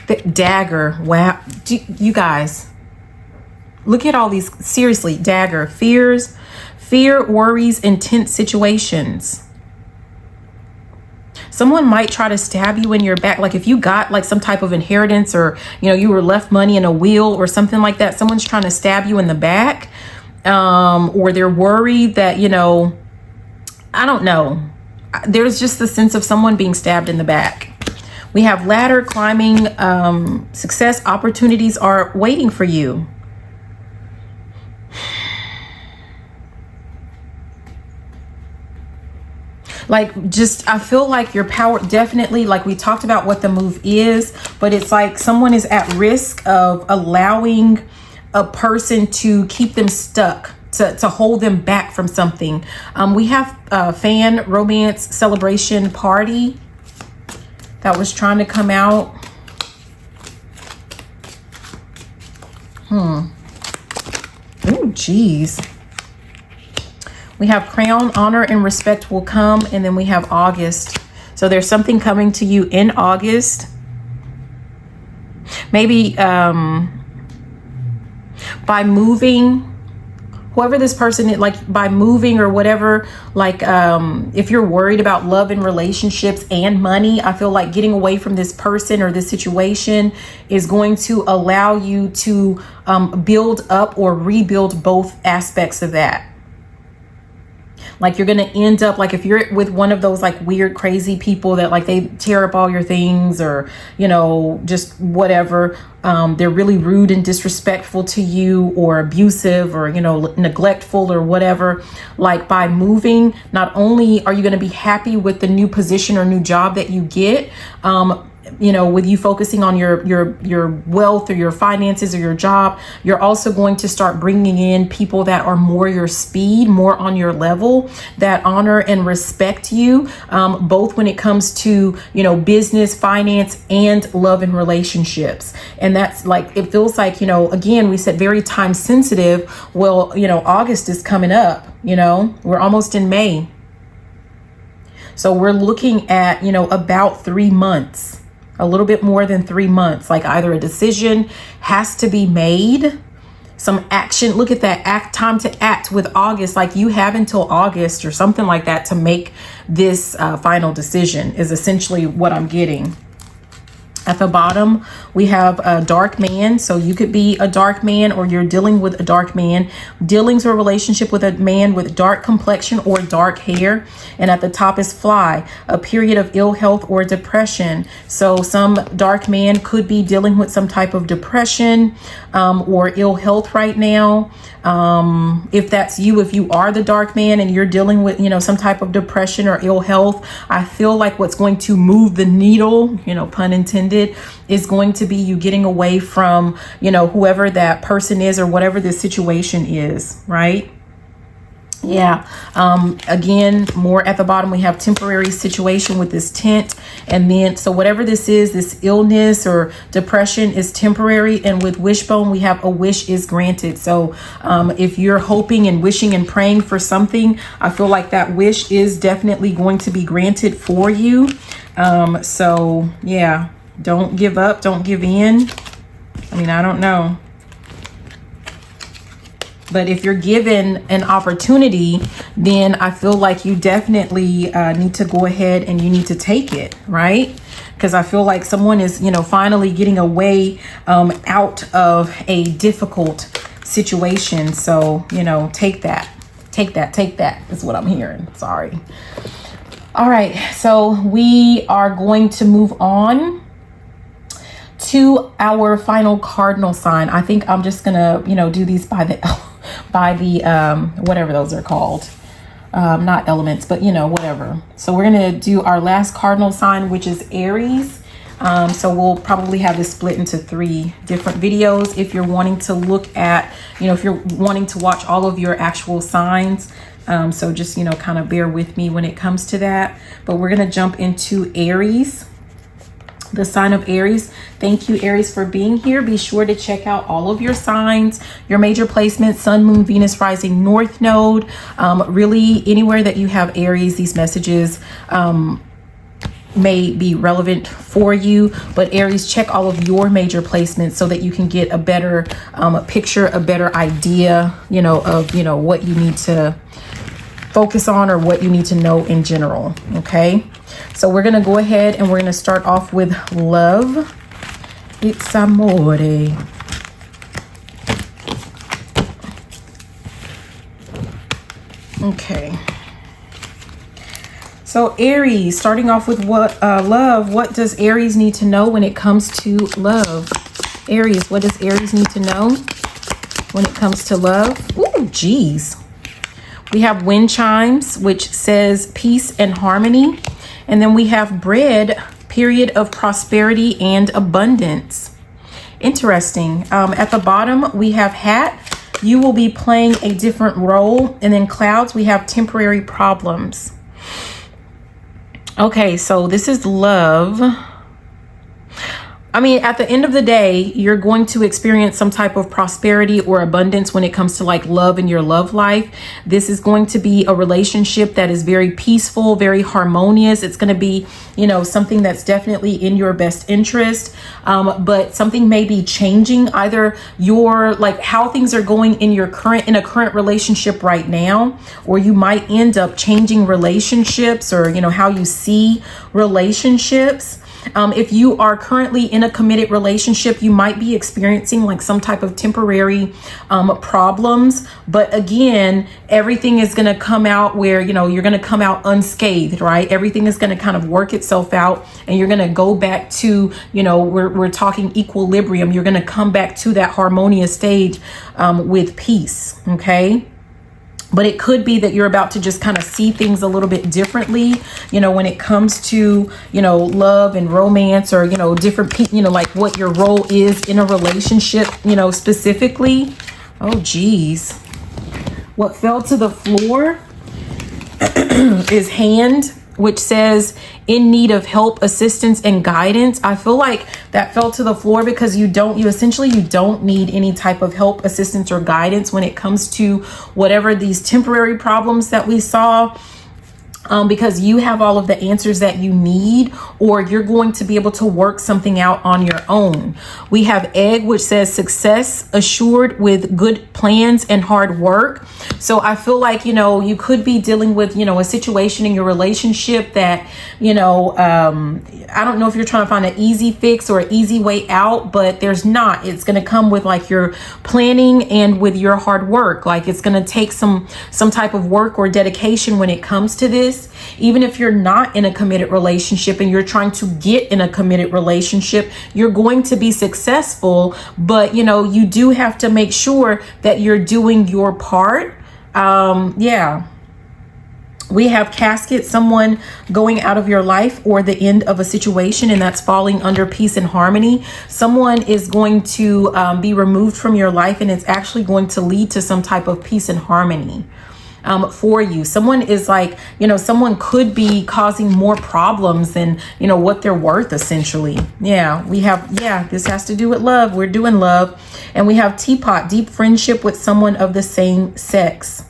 The dagger. Wow. You guys, look at all these. Seriously, dagger. Fear, worries, intense situations. Someone might try to stab you in your back. Like if you got like some type of inheritance, or, you were left money in a will or something like that. Someone's trying to stab you in the back. Or they're worried that, I don't know. There's just the sense of someone being stabbed in the back. We have ladder climbing. Success opportunities are waiting for you. Like, just, I feel like your power, definitely, like we talked about what the move is, but it's like someone is at risk of allowing a person to keep them stuck, to hold them back from something. We have fan, romance, celebration, party that was trying to come out. Oh, geez. We have crown, honor, and respect will come. And then we have August. So there's something coming to you in August. Maybe by moving, whoever this person is, like by moving or whatever, like if you're worried about love and relationships and money, I feel like getting away from this person or this situation is going to allow you to build up or rebuild both aspects of that. Like you're going to end up like if you're with one of those like weird, crazy people that like they tear up all your things or, you know, just whatever. They're really rude and disrespectful to you or abusive or, you know, neglectful or whatever. Like by moving, not only are you going to be happy with the new position or new job that you get, you know, with you focusing on your wealth or your finances or your job, you're also going to start bringing in people that are more your speed, more on your level, that honor and respect you, both when it comes to, you know, business, finance, and love and relationships. And that's like, it feels like, you know, again, we said very time sensitive. Well, you know, August is coming up, you know, we're almost in May. So we're looking at, you know, about 3 months. A little bit more than 3 months, like either a decision has to be made, some action. Look at that time to act with August. Like you have until August or something like that to make this final decision is essentially what I'm getting. At the bottom, we have a dark man. So you could be a dark man or you're dealing with a dark man. Dealings or relationship with a man with dark complexion or dark hair. And at the top is fly, a period of ill health or depression. So some dark man could be dealing with some type of depression or ill health right now. If that's you, if you are the dark man and you're dealing with, you know, some type of depression or ill health, I feel like what's going to move the needle, you know, pun intended, is going to be you getting away from, you know, whoever that person is or whatever the situation is, right? Yeah. Again, more at the bottom, we have temporary situation with this tent. And then, so whatever this is, this illness or depression is temporary. And with wishbone, we have a wish is granted. So if you're hoping and wishing and praying for something, I feel like that wish is definitely going to be granted for you. So yeah, don't give up. Don't give in. I mean, I don't know. But if you're given an opportunity, then I feel like you definitely need to go ahead and you need to take it, right? Because I feel like someone is, you know, finally getting away out of a difficult situation. So, you know, take that is what I'm hearing. Sorry. All right. So we are going to move on to our final cardinal sign. I think I'm just gonna, you know, do these by the whatever those are called, not elements, but you know, whatever. So we're gonna do our last cardinal sign, which is Aries. So we'll probably have this split into 3 different videos if you're wanting to look at, you know, if you're wanting to watch all of your actual signs. So just, you know, kind of bear with me when it comes to that. But we're gonna jump into Aries. The sign of Aries. Thank you, Aries, for being here. Be sure to check out all of your signs, your major placements, Sun, Moon, Venus, Rising, North Node. Really, anywhere that you have Aries, these messages may be relevant for you. But Aries, check all of your major placements so that you can get a better picture, a better idea, you know, of, you know, what you need to focus on or what you need to know in general. Okay. So we're going to go ahead and we're going to start off with love. It's amore. Okay. So Aries, starting off with what love, what does Aries need to know when it comes to love? Aries, what does Aries need to know when it comes to love? Ooh, geez. We have wind chimes, which says peace and harmony. And then we have bread, period of prosperity and abundance. Interesting. At the bottom, we have hat. You will be playing a different role. And then clouds, we have temporary problems. Okay, so this is love. I mean, at the end of the day, you're going to experience some type of prosperity or abundance when it comes to like love in your love life. This is going to be a relationship that is very peaceful, very harmonious. It's going to be, you know, something that's definitely in your best interest. But something may be changing, either your like how things are going in your current relationship right now, or you might end up changing relationships or, you know, how you see relationships. If you are currently in a committed relationship, you might be experiencing like some type of temporary problems. But again, everything is going to come out where, you know, you're going to come out unscathed, right? Everything is going to kind of work itself out, and you're going to go back to, you know, we're talking equilibrium. You're going to come back to that harmonious stage with peace. Okay. But it could be that you're about to just kind of see things a little bit differently, you know, when it comes to, you know, love and romance, or, you know, different people, you know, like what your role is in a relationship, you know, specifically. Oh, geez. What fell to the floor is hand, which says in need of help, assistance, and guidance. I feel like that fell to the floor because you don't need any type of help, assistance, or guidance when it comes to whatever these temporary problems that we saw. Because you have all of the answers that you need, or you're going to be able to work something out on your own. We have egg, which says success assured with good plans and hard work. So I feel like, you know, you could be dealing with, you know, a situation in your relationship that, you know, I don't know if you're trying to find an easy fix or an easy way out, but there's not. It's going to come with like your planning and with your hard work. Like it's going to take some type of work or dedication when it comes to this. Even if you're not in a committed relationship and you're trying to get in a committed relationship, you're going to be successful. But, you know, you do have to make sure that you're doing your part. Yeah. We have casket, someone going out of your life, or the end of a situation, and that's falling under peace and harmony. Someone is going to be removed from your life, and it's actually going to lead to some type of peace and harmony. For you. Someone is like, you know, someone could be causing more problems than, you know, what they're worth, essentially. Yeah, we have, yeah, this has to do with love. We're doing love. And we have teapot, deep friendship with someone of the same sex.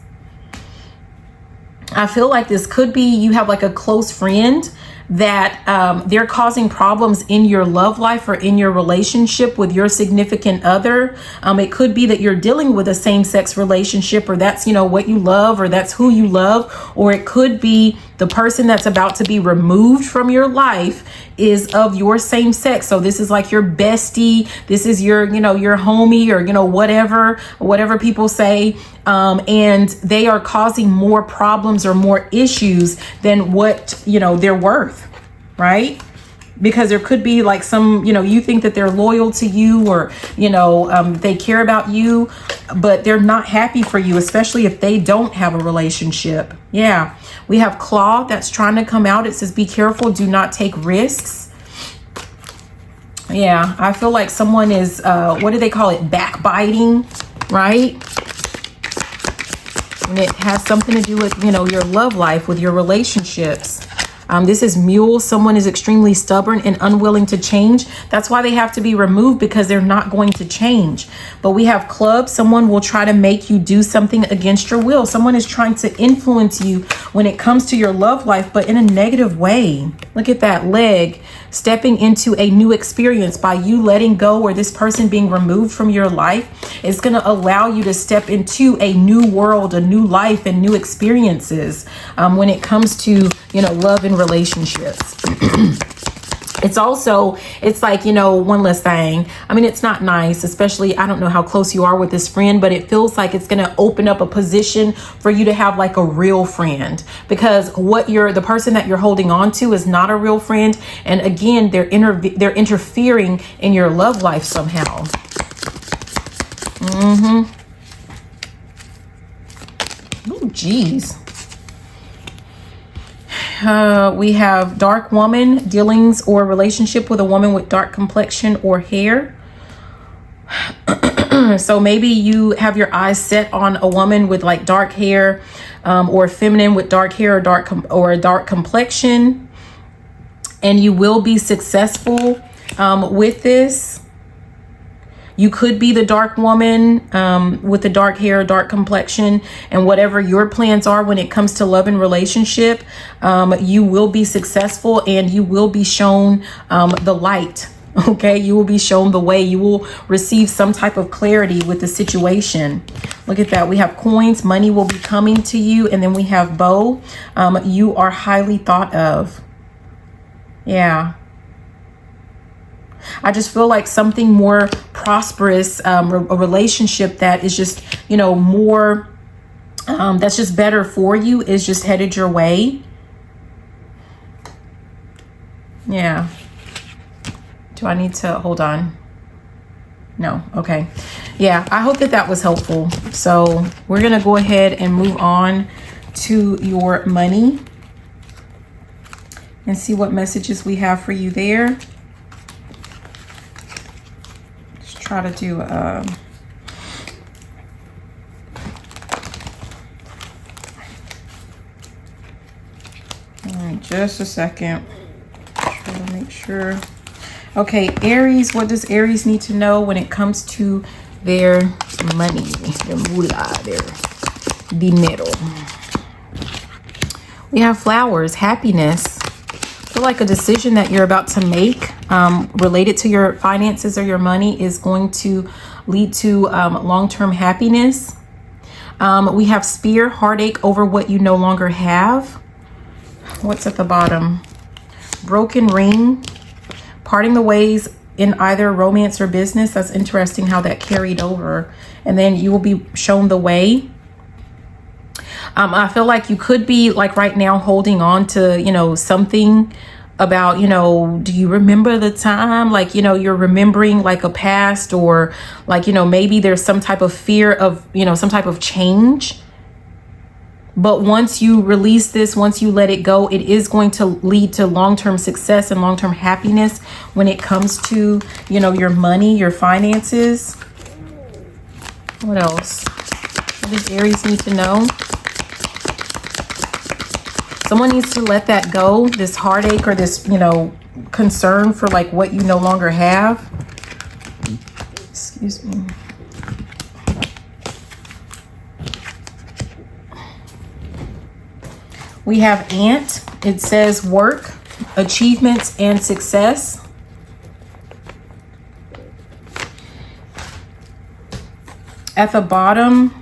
I feel like this could be, you have like a close friend that they're causing problems in your love life or in your relationship with your significant other. It could be that you're dealing with a same-sex relationship, or that's, you know, what you love, or that's who you love. Or it could be the person that's about to be removed from your life is of your same sex. So this is like your bestie. This is your, you know, your homie, or, you know, whatever people say. And they are causing more problems or more issues than what, you know, they're worth, right? Because there could be like some, you know, you think that they're loyal to you, or, you know, they care about you, but they're not happy for you, especially if they don't have a relationship. Yeah. We have claw that's trying to come out. It says, be careful. Do not take risks. Yeah. I feel like someone is, what do they call it? Backbiting, right? And it has something to do with, you know, your love life, with your relationships. This is mule. Someone is extremely stubborn and unwilling to change. That's why they have to be removed, because they're not going to change. But we have club. Someone will try to make you do something against your will. Someone is trying to influence you when it comes to your love life, but in a negative way. Look at that leg. Stepping into a new experience by you letting go, or this person being removed from your life, is going to allow you to step into a new world, a new life, and new experiences when it comes to, you know, love and relationships. It's like, you know, one less thing. I mean, it's not nice, especially, I don't know how close you are with this friend, but it feels like it's going to open up a position for you to have like a real friend, because the person that you're holding on to is not a real friend. And again, they're interfering in your love life somehow. Oh, geez. We have dark woman, dealings or relationship with a woman with dark complexion or hair. So maybe you have your eyes set on a woman with like dark hair, or feminine with dark hair, or a dark complexion, and you will be successful with this. You could be the dark woman with the dark hair, dark complexion, and whatever your plans are when it comes to love and relationship, you will be successful, and you will be shown the light. Okay, you will be shown the way. You will receive some type of clarity with the situation. Look at that. We have coins. Money will be coming to you. And then we have bow. You are highly thought of. Yeah. I just feel like something more prosperous, a relationship that is just, you know, more, that's just better for you is just headed your way. Yeah. Do I need to hold on? No. Okay. Yeah, I hope that that was helpful. So we're going to go ahead and move on to your money and see what messages we have for you there. Let's try to do all right, just a second. Try to make sure. Okay, Aries, what does Aries need to know when it comes to their money, their moolah, their dinero? We have flowers, happiness. I feel like a decision that you're about to make related to your finances or your money is going to lead to long-term happiness. We have spear, heartache over what you no longer have. What's at the bottom? Broken ring. Parting the ways in either romance or business. That's interesting how that carried over. And then you will be shown the way. I feel like you could be like right now holding on to, you know, something about, you know, do you remember the time? Like, you know, you're remembering like a past, or like, you know, maybe there's some type of fear of, you know, some type of change. But once you release this, once you let it go, it is going to lead to long-term success and long-term happiness when it comes to, you know, your money, your finances. What else? What does Aries need to know? Someone needs to let that go, this heartache or this, you know, concern for like what you no longer have. Excuse me. We have Ant. It says work, achievements, and success. At the bottom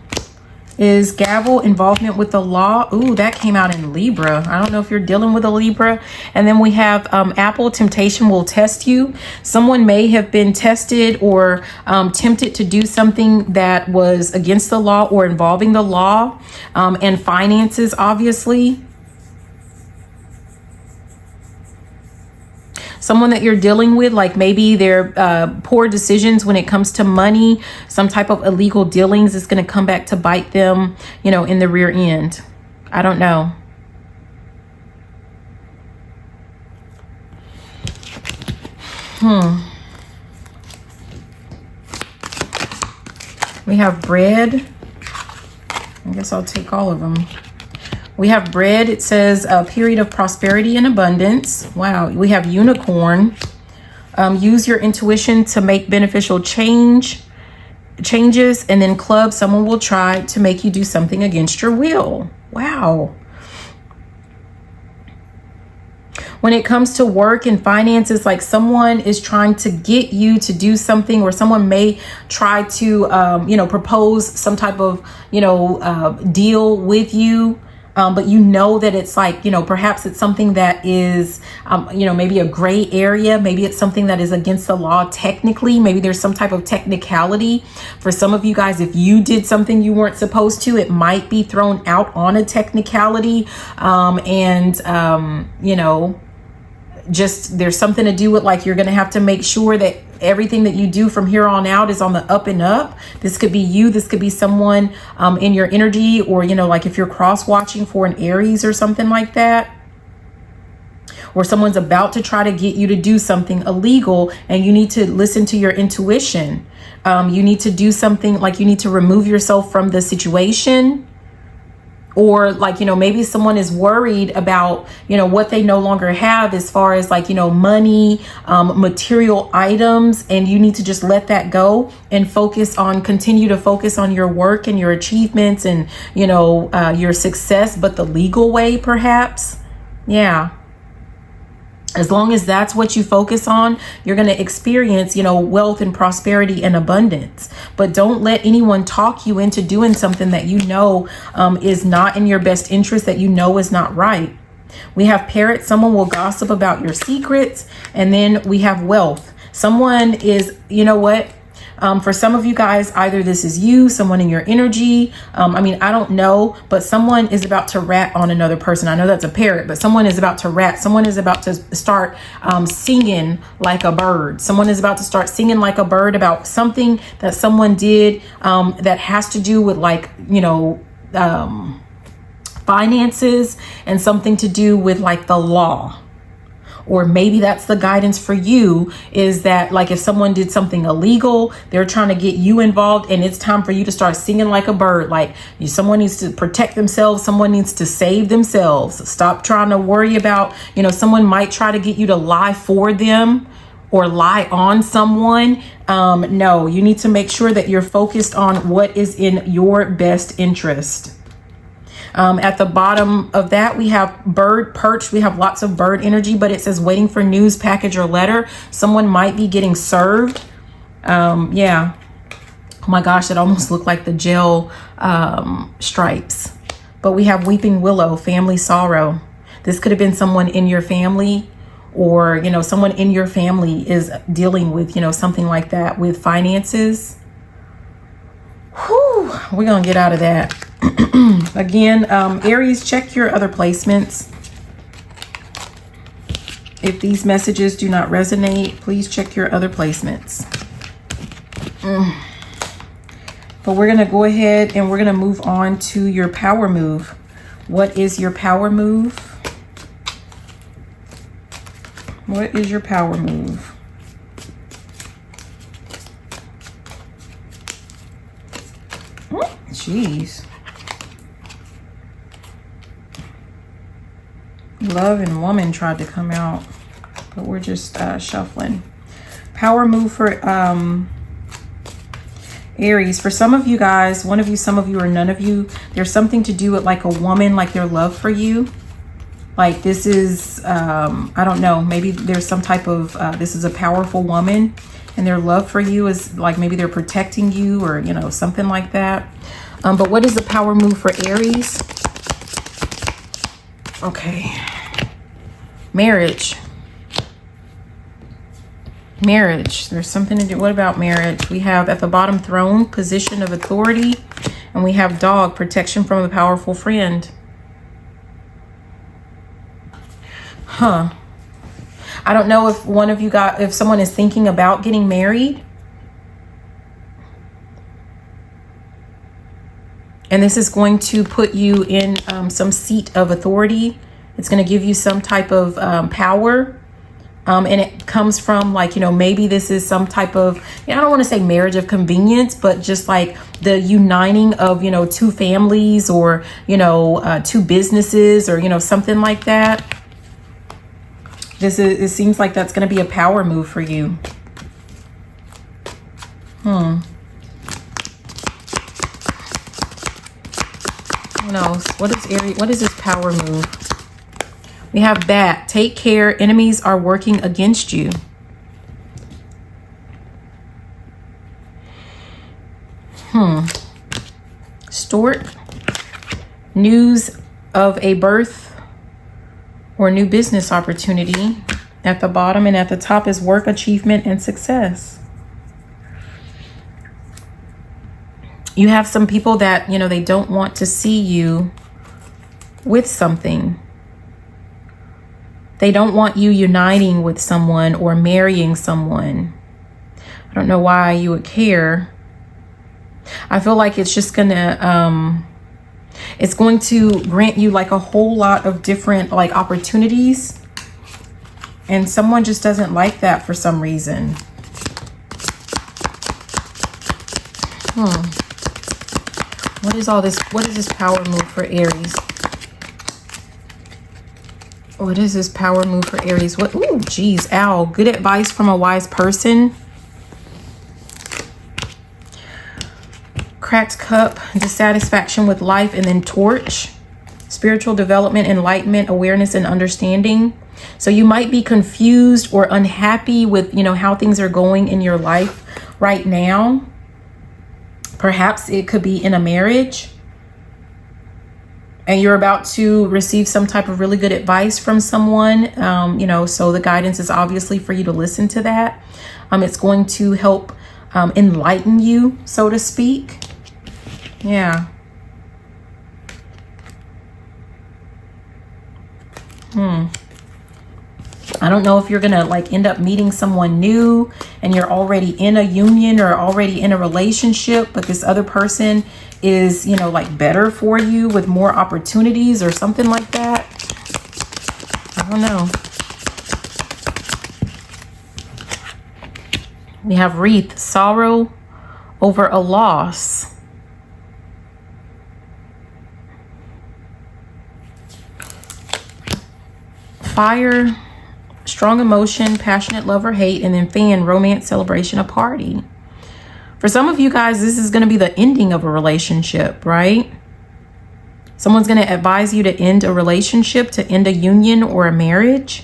is gavel, involvement with the law. Ooh, that came out in Libra. I don't know if you're dealing with a Libra. And then we have apple, temptation will test you. Someone may have been tested or tempted to do something that was against the law or involving the law, and finances, obviously. Someone that you're dealing with, like maybe their poor decisions when it comes to money, some type of illegal dealings is going to come back to bite them, you know, in the rear end. I don't know. We have bread. I guess I'll take all of them. We have bread. It says a period of prosperity and abundance. Wow. We have unicorn. Use your intuition to make beneficial changes. And then club, someone will try to make you do something against your will. Wow. When it comes to work and finances, like someone is trying to get you to do something, or someone may try to, you know, propose some type of, you know, deal with you. But you know that it's like, you know, perhaps it's something that is, you know, maybe a gray area. Maybe it's something that is against the law technically. Maybe there's some type of technicality. For some of you guys, if you did something you weren't supposed to, it might be thrown out on a technicality. You know, just there's something to do with like you're going to have to make sure that everything that you do from here on out is on the up and up. This could be you. This could be someone in your energy, or, you know, like if you're cross watching for an Aries or something like that, or someone's about to try to get you to do something illegal and you need to listen to your intuition. You need to do something like you need to remove yourself from the situation. Or like, you know, maybe someone is worried about, you know, what they no longer have as far as like, you know, money, material items, and you need to just let that go and continue to focus on your work and your achievements and, you know, your success, but the legal way, perhaps. Yeah. As long as that's what you focus on, you're going to experience, you know, wealth and prosperity and abundance. But don't let anyone talk you into doing something that you know is not in your best interest, that you know is not right. We have parrot. Someone will gossip about your secrets. And then we have wealth. Someone is, you know what? For some of you guys, either this is you, someone in your energy. I mean, I don't know, but someone is about to rat on another person. I know that's a parrot, but someone is about to rat. Someone is about to start singing like a bird. Someone is about to start singing like a bird about something that someone did that has to do with, like, you know, finances, and something to do with like the law. Or maybe that's the guidance for you, is that, like, if someone did something illegal, they're trying to get you involved, and it's time for you to start singing like a bird. Like, someone needs to protect themselves. Someone needs to save themselves. Stop trying to worry about, you know, someone might try to get you to lie for them or lie on someone. No, you need to make sure that you're focused on what is in your best interest. At the bottom of that, we have bird, perch. We have lots of bird energy, but it says waiting for news, package, or letter. Someone might be getting served. Yeah. Oh my gosh, it almost looked like the jail stripes. But we have weeping willow, family sorrow. This could have been someone in your family, or, you know, someone in your family is dealing with, you know, something like that with finances. Whew, we're going to get out of that. Again, Aries, check your other placements. If these messages do not resonate, please check your other placements. But we're going to go ahead and we're going to move on to your power move. What is your power move? What is your power move? Jeez. Love and woman tried to come out, but we're just shuffling. Power move for Aries. For some of you guys, one of you, some of you, or none of you, there's something to do with like a woman, like their love for you. Like this is, I don't know, maybe there's some type of, this is a powerful woman, and their love for you is like, maybe they're protecting you, or, you know, something like that. But what is the power move for Aries? Okay. Marriage. Marriage. There's something to do. What about marriage? We have at the bottom throne, position of authority. And we have dog, protection from a powerful friend. Huh. I don't know if one of you got, if someone is thinking about getting married. And this is going to put you in some seat of authority. It's going to give you some type of power. And it comes from, like, you know, maybe this is some type of, you know, I don't want to say marriage of convenience, but just like the uniting of, you know, two families, or, you know, two businesses, or, you know, something like that. It seems like that's going to be a power move for you. What else? What is Aries? What is this power move? We have bat. Take care. Enemies are working against you. Stork. News of a birth or new business opportunity at the bottom, and at the top is work, achievement, and success. You have some people that, you know, they don't want to see you with something. They don't want you uniting with someone or marrying someone. I don't know why you would care. I feel like it's just gonna, it's going to grant you like a whole lot of different like opportunities. And someone just doesn't like that for some reason. What is all this? What is this power move for Aries? What is this power move for Aries? What? Ooh, geez, ow. Good advice from a wise person. Cracked cup, dissatisfaction with life, and then torch. Spiritual development, enlightenment, awareness, and understanding. So you might be confused or unhappy with, you know, how things are going in your life right now. Perhaps it could be in a marriage, and you're about to receive some type of really good advice from someone, you know, so the guidance is obviously for you to listen to that. It's going to help enlighten you, so to speak. Yeah. I don't know if you're gonna like end up meeting someone new and you're already in a union or already in a relationship, but this other person is, you know, like better for you with more opportunities or something like that. I don't know. We have wreath, sorrow over a loss. Fire, strong emotion, passionate love or hate, and then fan, romance, celebration, a party. For some of you guys, this is going to be the ending of a relationship, right? Someone's going to advise you to end a relationship, to end a union or a marriage,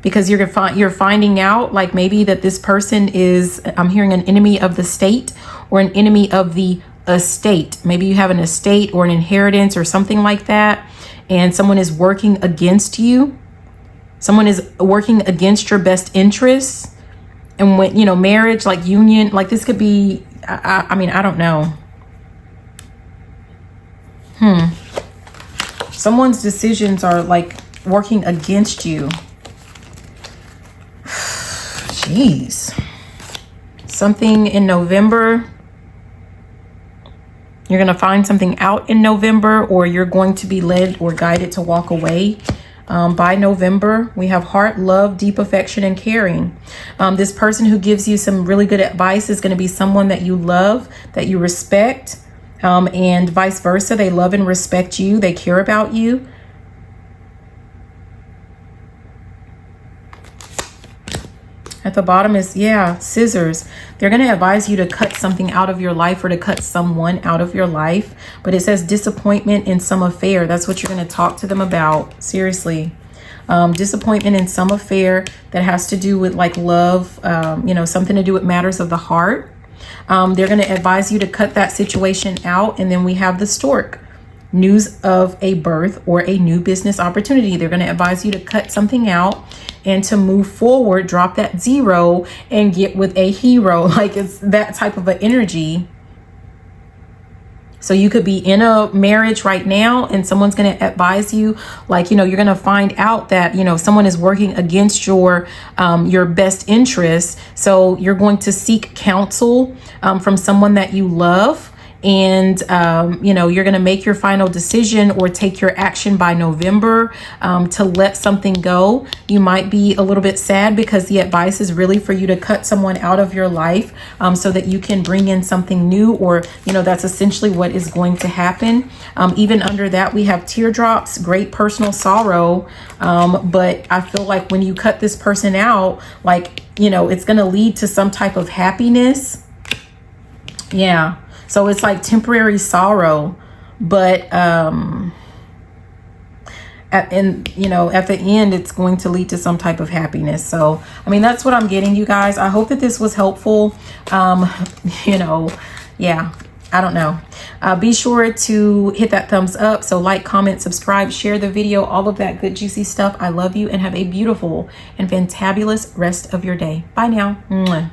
because you're finding out like maybe that this person is, I'm hearing, an enemy of the state or an enemy of the estate. Maybe you have an estate or an inheritance or something like that, and someone is working against you. Someone is working against your best interests. And when, you know, marriage, like union, like this could be, I mean, I don't know. Someone's decisions are like working against you. Jeez. Something in November. You're going to find something out in November, or you're going to be led or guided to walk away. By November, we have heart, love, deep affection, and caring. This person who gives you some really good advice is going to be someone that you love, that you respect, and vice versa. They love and respect you. They care about you. At the bottom is, yeah, scissors. They're going to advise you to cut something out of your life or to cut someone out of your life. But it says disappointment in some affair. That's what you're going to talk to them about. Seriously. Disappointment in some affair that has to do with like love, you know, something to do with matters of the heart. They're going to advise you to cut that situation out. And then we have the stork. News of a birth or a new business opportunity. They're going to advise you to cut something out and to move forward, drop that 0 and get with a hero. Like it's that type of an energy. So you could be in a marriage right now and someone's going to advise you, like, you know, you're going to find out that, you know, someone is working against your best interests. So you're going to seek counsel from someone that you love. And, you know, you're going to make your final decision or take your action by November to let something go. You might be a little bit sad because the advice is really for you to cut someone out of your life so that you can bring in something new, or, you know, that's essentially what is going to happen. Even under that, we have teardrops, great personal sorrow. But I feel like when you cut this person out, like, you know, it's going to lead to some type of happiness. Yeah. So it's like temporary sorrow, but at the end, it's going to lead to some type of happiness. So, I mean, that's what I'm getting, you guys. I hope that this was helpful. You know, yeah, I don't know. Be sure to hit that thumbs up. So like, comment, subscribe, share the video, all of that good, juicy stuff. I love you and have a beautiful and fantabulous rest of your day. Bye now. Mwah.